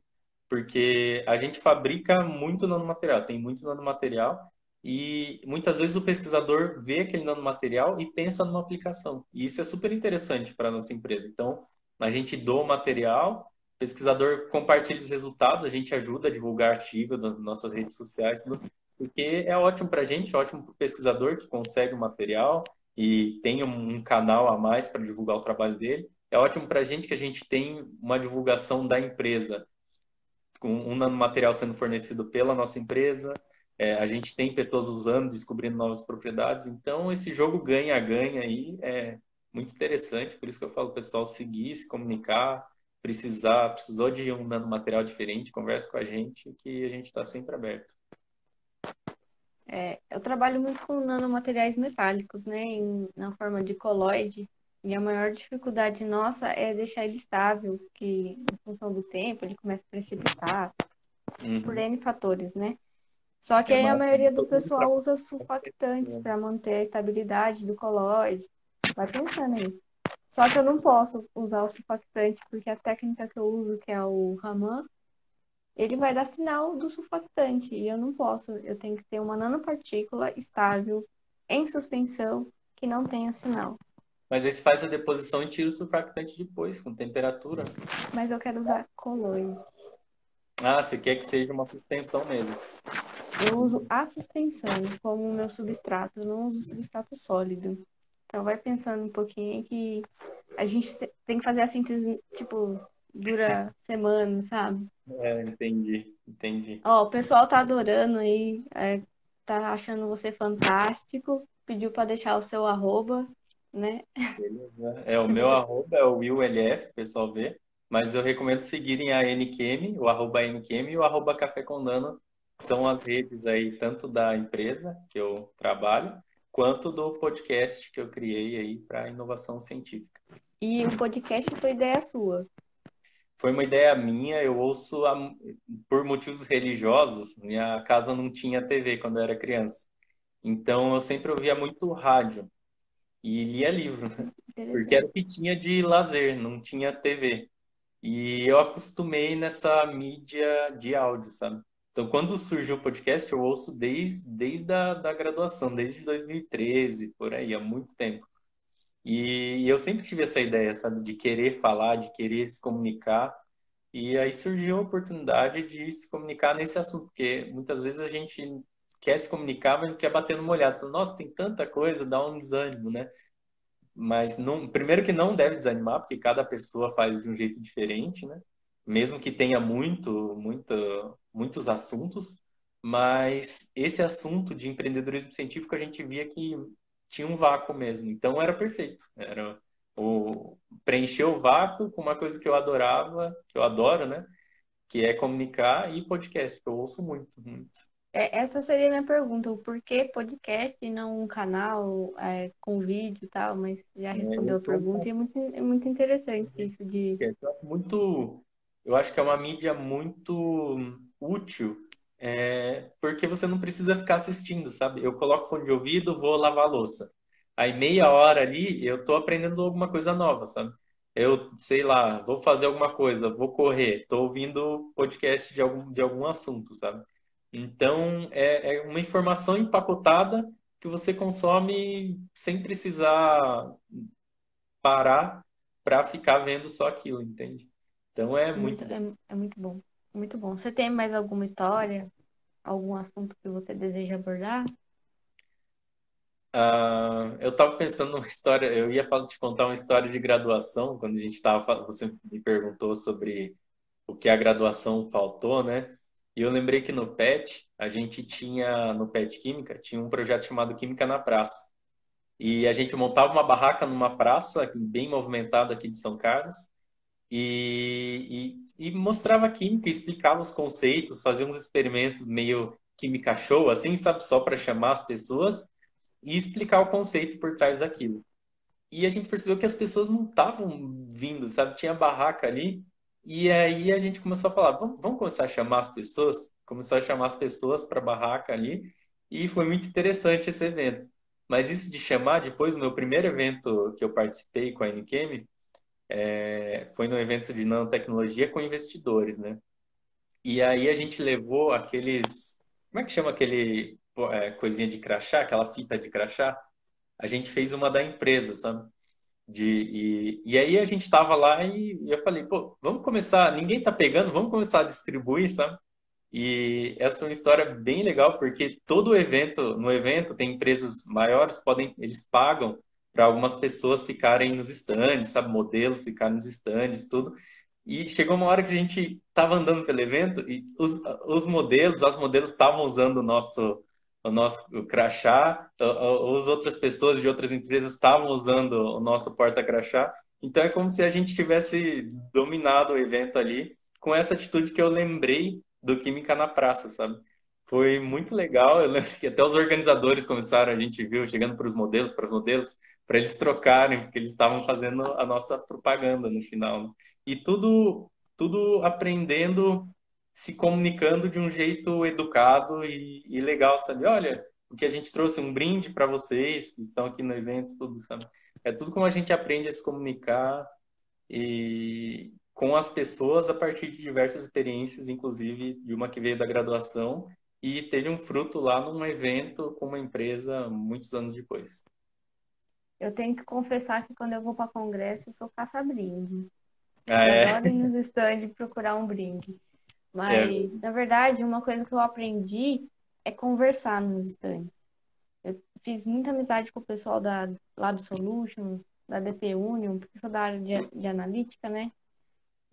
Porque a gente fabrica muito nanomaterial, tem muito nanomaterial, e muitas vezes o pesquisador vê aquele nanomaterial e pensa numa aplicação. E isso é super interessante para a nossa empresa. Então, a gente doa o material, o pesquisador compartilha os resultados, a gente ajuda a divulgar artigos nas nossas redes sociais, porque é ótimo para a gente, ótimo para o pesquisador que consegue o material e tem um canal a mais para divulgar o trabalho dele. É ótimo para a gente que a gente tem uma divulgação da empresa, com um nanomaterial sendo fornecido pela nossa empresa. A gente tem pessoas usando, descobrindo novas propriedades. Então, esse jogo ganha-ganha aí é muito interessante. Por isso que eu falo, pessoal, seguir, se comunicar, precisou de um nanomaterial diferente, conversa com a gente, que a gente está sempre aberto. Eu trabalho muito com nanomateriais metálicos, né, na forma de colóide, e a maior dificuldade nossa é deixar ele estável, que em função do tempo ele começa a precipitar, por Uhum. N fatores, né? Só que É aí a massa, maioria do todo mundo pessoal trabalha. usa sulfactantes para manter a estabilidade do colóide. Vai pensando aí. Só que eu não posso usar o sulfactante, porque a técnica que eu uso, que é o Raman, ele vai dar sinal do surfactante. E eu não posso. Eu tenho que ter uma nanopartícula estável, em suspensão, que não tenha sinal. Mas aí você faz a deposição e tira o surfactante depois, com temperatura. Mas eu quero usar colloide. Ah, você quer que seja uma suspensão mesmo. Eu uso a suspensão como meu substrato, eu não uso substrato sólido. Então vai pensando um pouquinho que a gente tem que fazer a síntese, tipo, dura semanas, sabe? Entendi. Ó, o pessoal tá adorando aí, tá achando você fantástico, pediu pra deixar o seu arroba, né? Beleza. O Se meu você... arroba é o WillLF, o pessoal vê. Mas eu recomendo seguirem a NQM, o arroba NQM e o arroba Café com Nano, que são as redes aí, tanto da empresa que eu trabalho, quanto do podcast que eu criei aí para inovação científica. E o podcast foi ideia sua. Foi uma ideia minha, eu ouço por motivos religiosos, minha casa não tinha TV quando eu era criança. Então eu sempre ouvia muito rádio e lia livro, porque era Interessante. o que tinha de lazer, não tinha TV. E eu acostumei nessa mídia de áudio, sabe? Então, quando surgiu o podcast, eu ouço desde a graduação, desde 2013, por aí, há muito tempo. E eu sempre tive essa ideia, sabe, de querer falar, de querer se comunicar. E aí surgiu a oportunidade de se comunicar nesse assunto, porque muitas vezes a gente quer se comunicar, mas não quer bater no molhado. Fala, nossa, tem tanta coisa, dá um desânimo, né? Mas não, primeiro que não deve desanimar, porque cada pessoa faz de um jeito diferente, né? Mesmo que tenha muitos assuntos, mas esse assunto de empreendedorismo científico a gente via que tinha um vácuo mesmo. Então era perfeito. Era preencher o vácuo com uma coisa que eu adorava, que eu adoro, né? Que é comunicar e podcast, que eu ouço muito. Essa seria a minha pergunta, o porquê podcast e não um canal com vídeo e tal, mas já respondeu Eu a sou pergunta e é muito interessante isso de... Eu acho que é uma mídia muito útil, porque você não precisa ficar assistindo, sabe? Eu coloco fone de ouvido, vou lavar a louça. Aí meia hora ali, eu tô aprendendo alguma coisa nova, sabe? Eu, sei lá, vou fazer alguma coisa, vou correr, tô ouvindo podcast de algum assunto, sabe? Então, é uma informação empacotada que você consome sem precisar parar para ficar vendo só aquilo, entende? Então é É muito, muito bom. é muito bom, muito bom. Você tem mais alguma história, algum assunto que você deseja abordar? Eu estava pensando numa história, eu ia te contar uma história de graduação, quando a gente estava, você me perguntou sobre o que a graduação faltou, né? E eu lembrei que no PET, a gente tinha, no PET Química, tinha um projeto chamado Química na Praça. E a gente montava uma barraca numa praça bem movimentada aqui de São Carlos, e mostrava química, explicava os conceitos, fazia uns experimentos meio química show, assim, sabe, só para chamar as pessoas e explicar o conceito por trás daquilo. E a gente percebeu que as pessoas não estavam vindo, sabe, tinha barraca ali, e aí a gente começou a falar, vamos começar a chamar as pessoas? Começou a chamar as pessoas para a barraca ali, e foi muito interessante esse evento. Mas isso de chamar, depois, o meu primeiro evento que eu participei com a NQM, foi no evento de nanotecnologia com investidores, né? E aí a gente levou aqueles. Como é que chama aquele coisinha de crachá, aquela fita de crachá? A gente fez uma da empresa, sabe? E aí a gente tava lá e eu falei, pô, vamos começar, ninguém tá pegando, vamos começar a distribuir, sabe? E essa foi uma história bem legal, porque todo evento, no evento, tem empresas maiores, eles pagam para algumas pessoas ficarem nos estandes, sabe? Modelos ficarem nos estandes, tudo. E chegou uma hora que a gente estava andando pelo evento e as modelos estavam usando o crachá, as outras pessoas de outras empresas estavam usando o nosso porta-crachá. Então é como se a gente tivesse dominado o evento ali com essa atitude que eu lembrei do Química na Praça, sabe? Foi muito legal. Eu lembro que até os organizadores começaram, a gente viu, chegando para os modelos, para eles trocarem, porque eles estavam fazendo a nossa propaganda no final, né? E tudo aprendendo, se comunicando de um jeito educado e legal, sabe? Olha, o que a gente trouxe um brinde para vocês que estão aqui no evento, tudo, sabe? É tudo como a gente aprende a se comunicar e com as pessoas a partir de diversas experiências, inclusive de uma que veio da graduação e teve um fruto lá num evento com uma empresa muitos anos depois. Eu tenho que confessar que quando eu vou para congresso, eu sou caça-brinde. Ah, Eu é? adoro ir nos stands procurar um brinde. É, Mas, na verdade, uma coisa que eu aprendi é conversar nos stands. Eu fiz muita amizade com o pessoal da Lab Solutions, da DP Union, porque eu sou da área de analítica, né?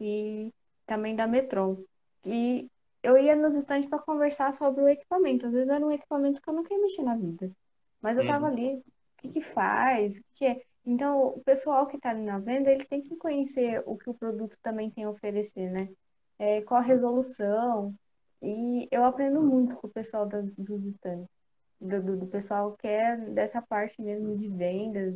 E também da Metron. E eu ia nos stands para conversar sobre o equipamento. Às vezes era um equipamento que eu nunca ia mexer na vida. Mas eu tava uhum. ali, o que que faz? O que que é? Então, o pessoal que está ali na venda, ele tem que conhecer o que o produto também tem a oferecer, né? Qual a resolução. E eu aprendo muito com o pessoal dos stands. Do pessoal que é dessa parte mesmo de vendas,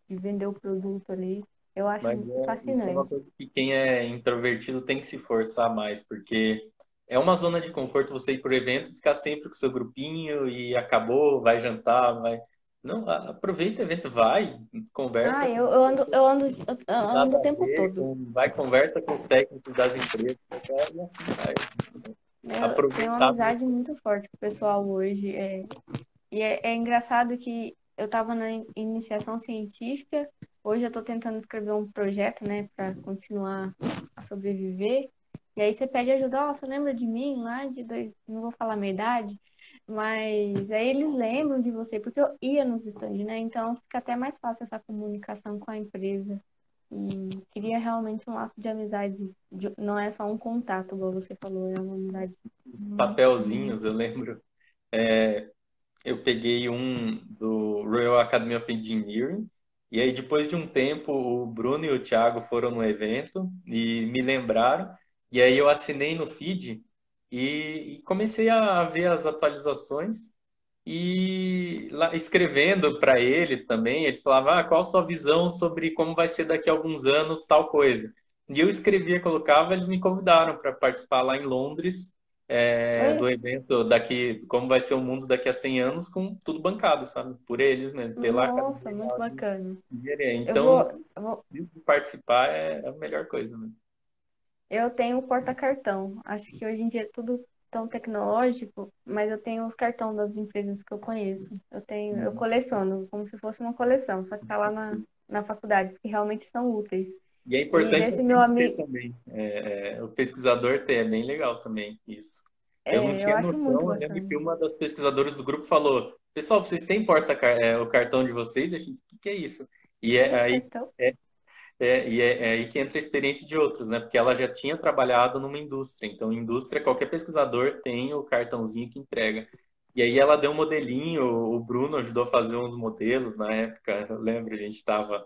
de vender o produto ali. Eu Mas acho isso é uma fascinante. coisa que quem é introvertido tem que se forçar mais, porque é uma zona de conforto você ir por evento, ficar sempre com o seu grupinho e acabou, vai jantar, vai. Não, aproveita o evento, vai, conversa Ah, com eu nada ando o a tempo ver, todo. vai, conversa com os técnicos das empresas, e assim vai. Eu tenho uma Aproveitar amizade muito forte com o pessoal hoje. E é engraçado que eu estava na iniciação científica, hoje eu estou tentando escrever um projeto, né, para continuar a sobreviver. E aí você pede ajuda, ó, você lembra de mim lá de dois, não vou falar a minha idade, mas aí eles lembram de você, porque eu ia nos stands, né? Então fica até mais fácil essa comunicação com a empresa. E queria realmente um laço de amizade, não é só um contato, igual você falou, é uma amizade. os papelzinhos, eu lembro. Eu peguei um do Royal Academy of Engineering, e aí depois de um tempo o Bruno e o Thiago foram no evento e me lembraram, e aí eu assinei no feed e comecei a ver as atualizações e lá, escrevendo para eles também, eles falavam, qual a sua visão sobre como vai ser daqui a alguns anos tal coisa. E eu escrevia, colocava, eles me convidaram para participar lá em Londres, Oi? do evento daqui, como vai ser o mundo daqui a 100 anos, com tudo bancado, sabe? Por eles mesmo, pela Nossa, academia muito de bacana. engenharia. Eu vou, Então, eu vou, isso de participar é a melhor coisa mesmo. eu tenho o porta-cartão. Acho que hoje em dia é tudo tão tecnológico, mas eu tenho os cartões das empresas que eu conheço. Eu coleciono, como se fosse uma coleção, só que tá lá na faculdade, porque realmente são úteis. E é E importante a desse meu gente ter amigo, também. O pesquisador ter, é bem legal também isso. Eu não eu tinha acho muito noção, eu lembro bacana. que uma das pesquisadoras do grupo falou: Pessoal, vocês têm o cartão de vocês? A gente, o que que é isso? E Que é aí, cartão? é aí que entra a experiência de outros, né? Porque ela já tinha trabalhado numa indústria. Então, indústria, qualquer pesquisador tem o cartãozinho que entrega. E aí ela deu um modelinho, o Bruno ajudou a fazer uns modelos na época. Eu lembro, a gente estava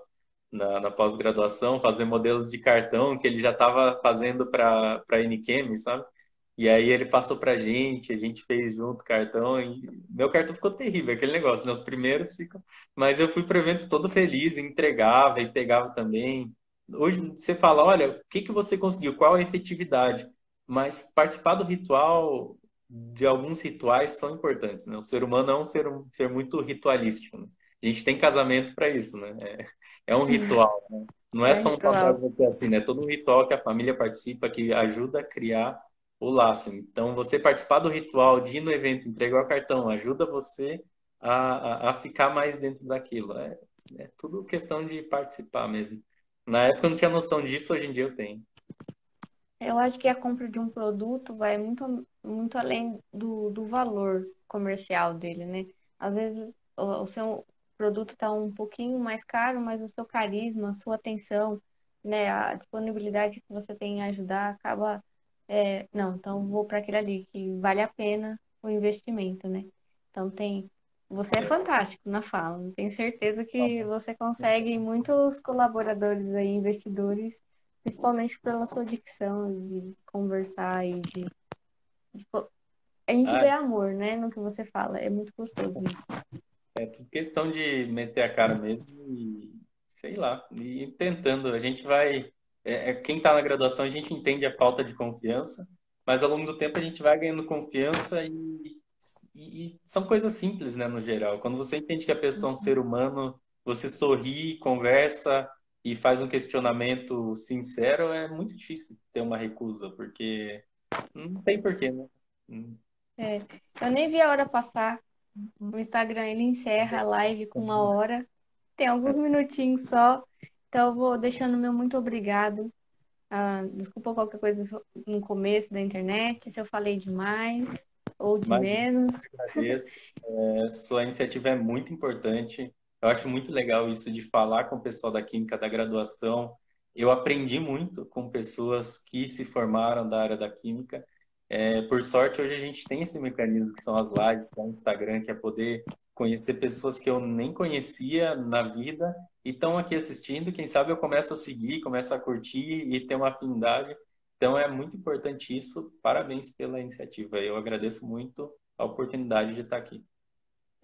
na pós-graduação, fazer modelos de cartão que ele já estava fazendo para a Nichem, sabe? E aí ele passou para a gente fez junto o cartão e meu cartão ficou terrível, aquele negócio, né? Os primeiros ficam, mas eu fui para eventos todo feliz, entregava e pegava também. Hoje você fala, olha, o que que você conseguiu? Qual a efetividade? Mas participar do ritual, de alguns rituais são importantes, né? O ser humano é um ser muito ritualístico, né? A gente tem casamento para isso, né? É um ritual, né? Não é É só um papel, ritual. vou dizer assim, né? É todo um ritual que a família participa, que ajuda a criar o laço. Então, você participar do ritual de ir no evento, entregar o cartão, ajuda você a ficar mais dentro daquilo. É tudo questão de participar mesmo. Na época eu não tinha noção disso, hoje em dia eu tenho. Eu acho que a compra de um produto vai muito, muito além do valor comercial dele, né? Às vezes o seu produto está um pouquinho mais caro, mas o seu carisma, a sua atenção, né, a disponibilidade que você tem em ajudar acaba, não, então vou para aquele ali que vale a pena o investimento, né? Então você é fantástico na fala, tenho certeza que você consegue muitos colaboradores aí, investidores principalmente pela sua dicção de conversar e de a gente Ah, vê amor, né, no que você fala. É muito gostoso isso. é tudo questão de meter a cara mesmo e, sei lá, e ir tentando. A gente vai. Quem está na graduação, a gente entende a falta de confiança, mas ao longo do tempo a gente vai ganhando confiança e são coisas simples, né, no geral. Quando você entende que a pessoa é um ser humano, você sorri, conversa, e faz um questionamento sincero, é muito difícil ter uma recusa, porque não tem porquê, né? Hum. É, eu nem vi a hora passar. O Instagram ele encerra a live com 1 hora. Tem alguns minutinhos só. Então eu vou deixando o meu muito obrigado. Desculpa qualquer coisa no começo da internet, se eu falei demais ou de Mas menos. agradeço. Sua iniciativa é muito importante. Eu acho muito legal isso de falar com o pessoal da Química da graduação. Eu aprendi muito com pessoas que se formaram da área da Química. Por sorte, hoje a gente tem esse mecanismo que são as lives, que é o Instagram, que é poder conhecer pessoas que eu nem conhecia na vida e estão aqui assistindo. Quem sabe eu começo a seguir, começo a curtir e ter uma afinidade. Então é muito importante isso. Parabéns pela iniciativa. Eu agradeço muito a oportunidade de estar aqui.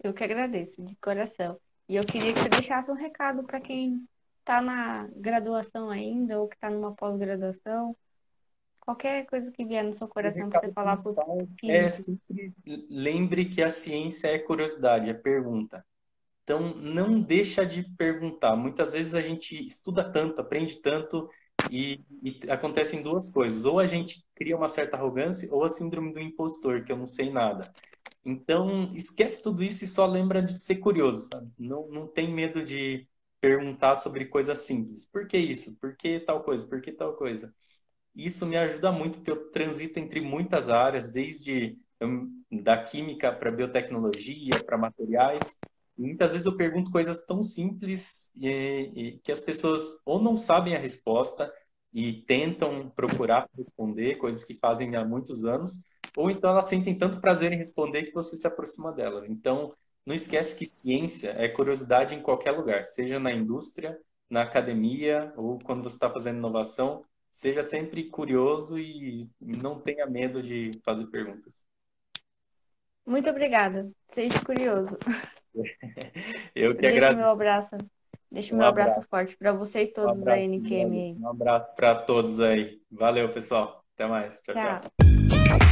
Eu que agradeço, de coração. E eu queria que você deixasse um recado para quem está na graduação ainda ou que está numa pós-graduação. Qualquer coisa que vier no seu O coração para você recado falar para os principal é químicos. sempre lembre que a ciência é curiosidade, é pergunta. Então, não deixa de perguntar. Muitas vezes a gente estuda tanto, aprende tanto e acontecem duas coisas. Ou a gente cria uma certa arrogância ou a síndrome do impostor, que eu não sei nada. Então, esquece tudo isso e só lembra de ser curioso, sabe? Não tem medo de perguntar sobre coisas simples. Por que isso? Por que tal coisa? Por que tal coisa? Isso me ajuda muito, porque eu transito entre muitas áreas, desde da química para biotecnologia, para materiais. E muitas vezes eu pergunto coisas tão simples que as pessoas ou não sabem a resposta e tentam procurar responder, coisas que fazem há muitos anos, ou então elas sentem tanto prazer em responder que você se aproxima delas. Então, não esquece que ciência é curiosidade em qualquer lugar, seja na indústria, na academia ou quando você está fazendo inovação. Seja sempre curioso e não tenha medo de fazer perguntas. Muito obrigada. Seja curioso. Eu que Deixo meu agradeço. abraço. Deixo Um meu abraço abraço. forte para vocês Um todos da abraço, NQM Miguel. aí. Um abraço para todos aí. Valeu, pessoal. Até mais. Tchau, tchau. Tchau.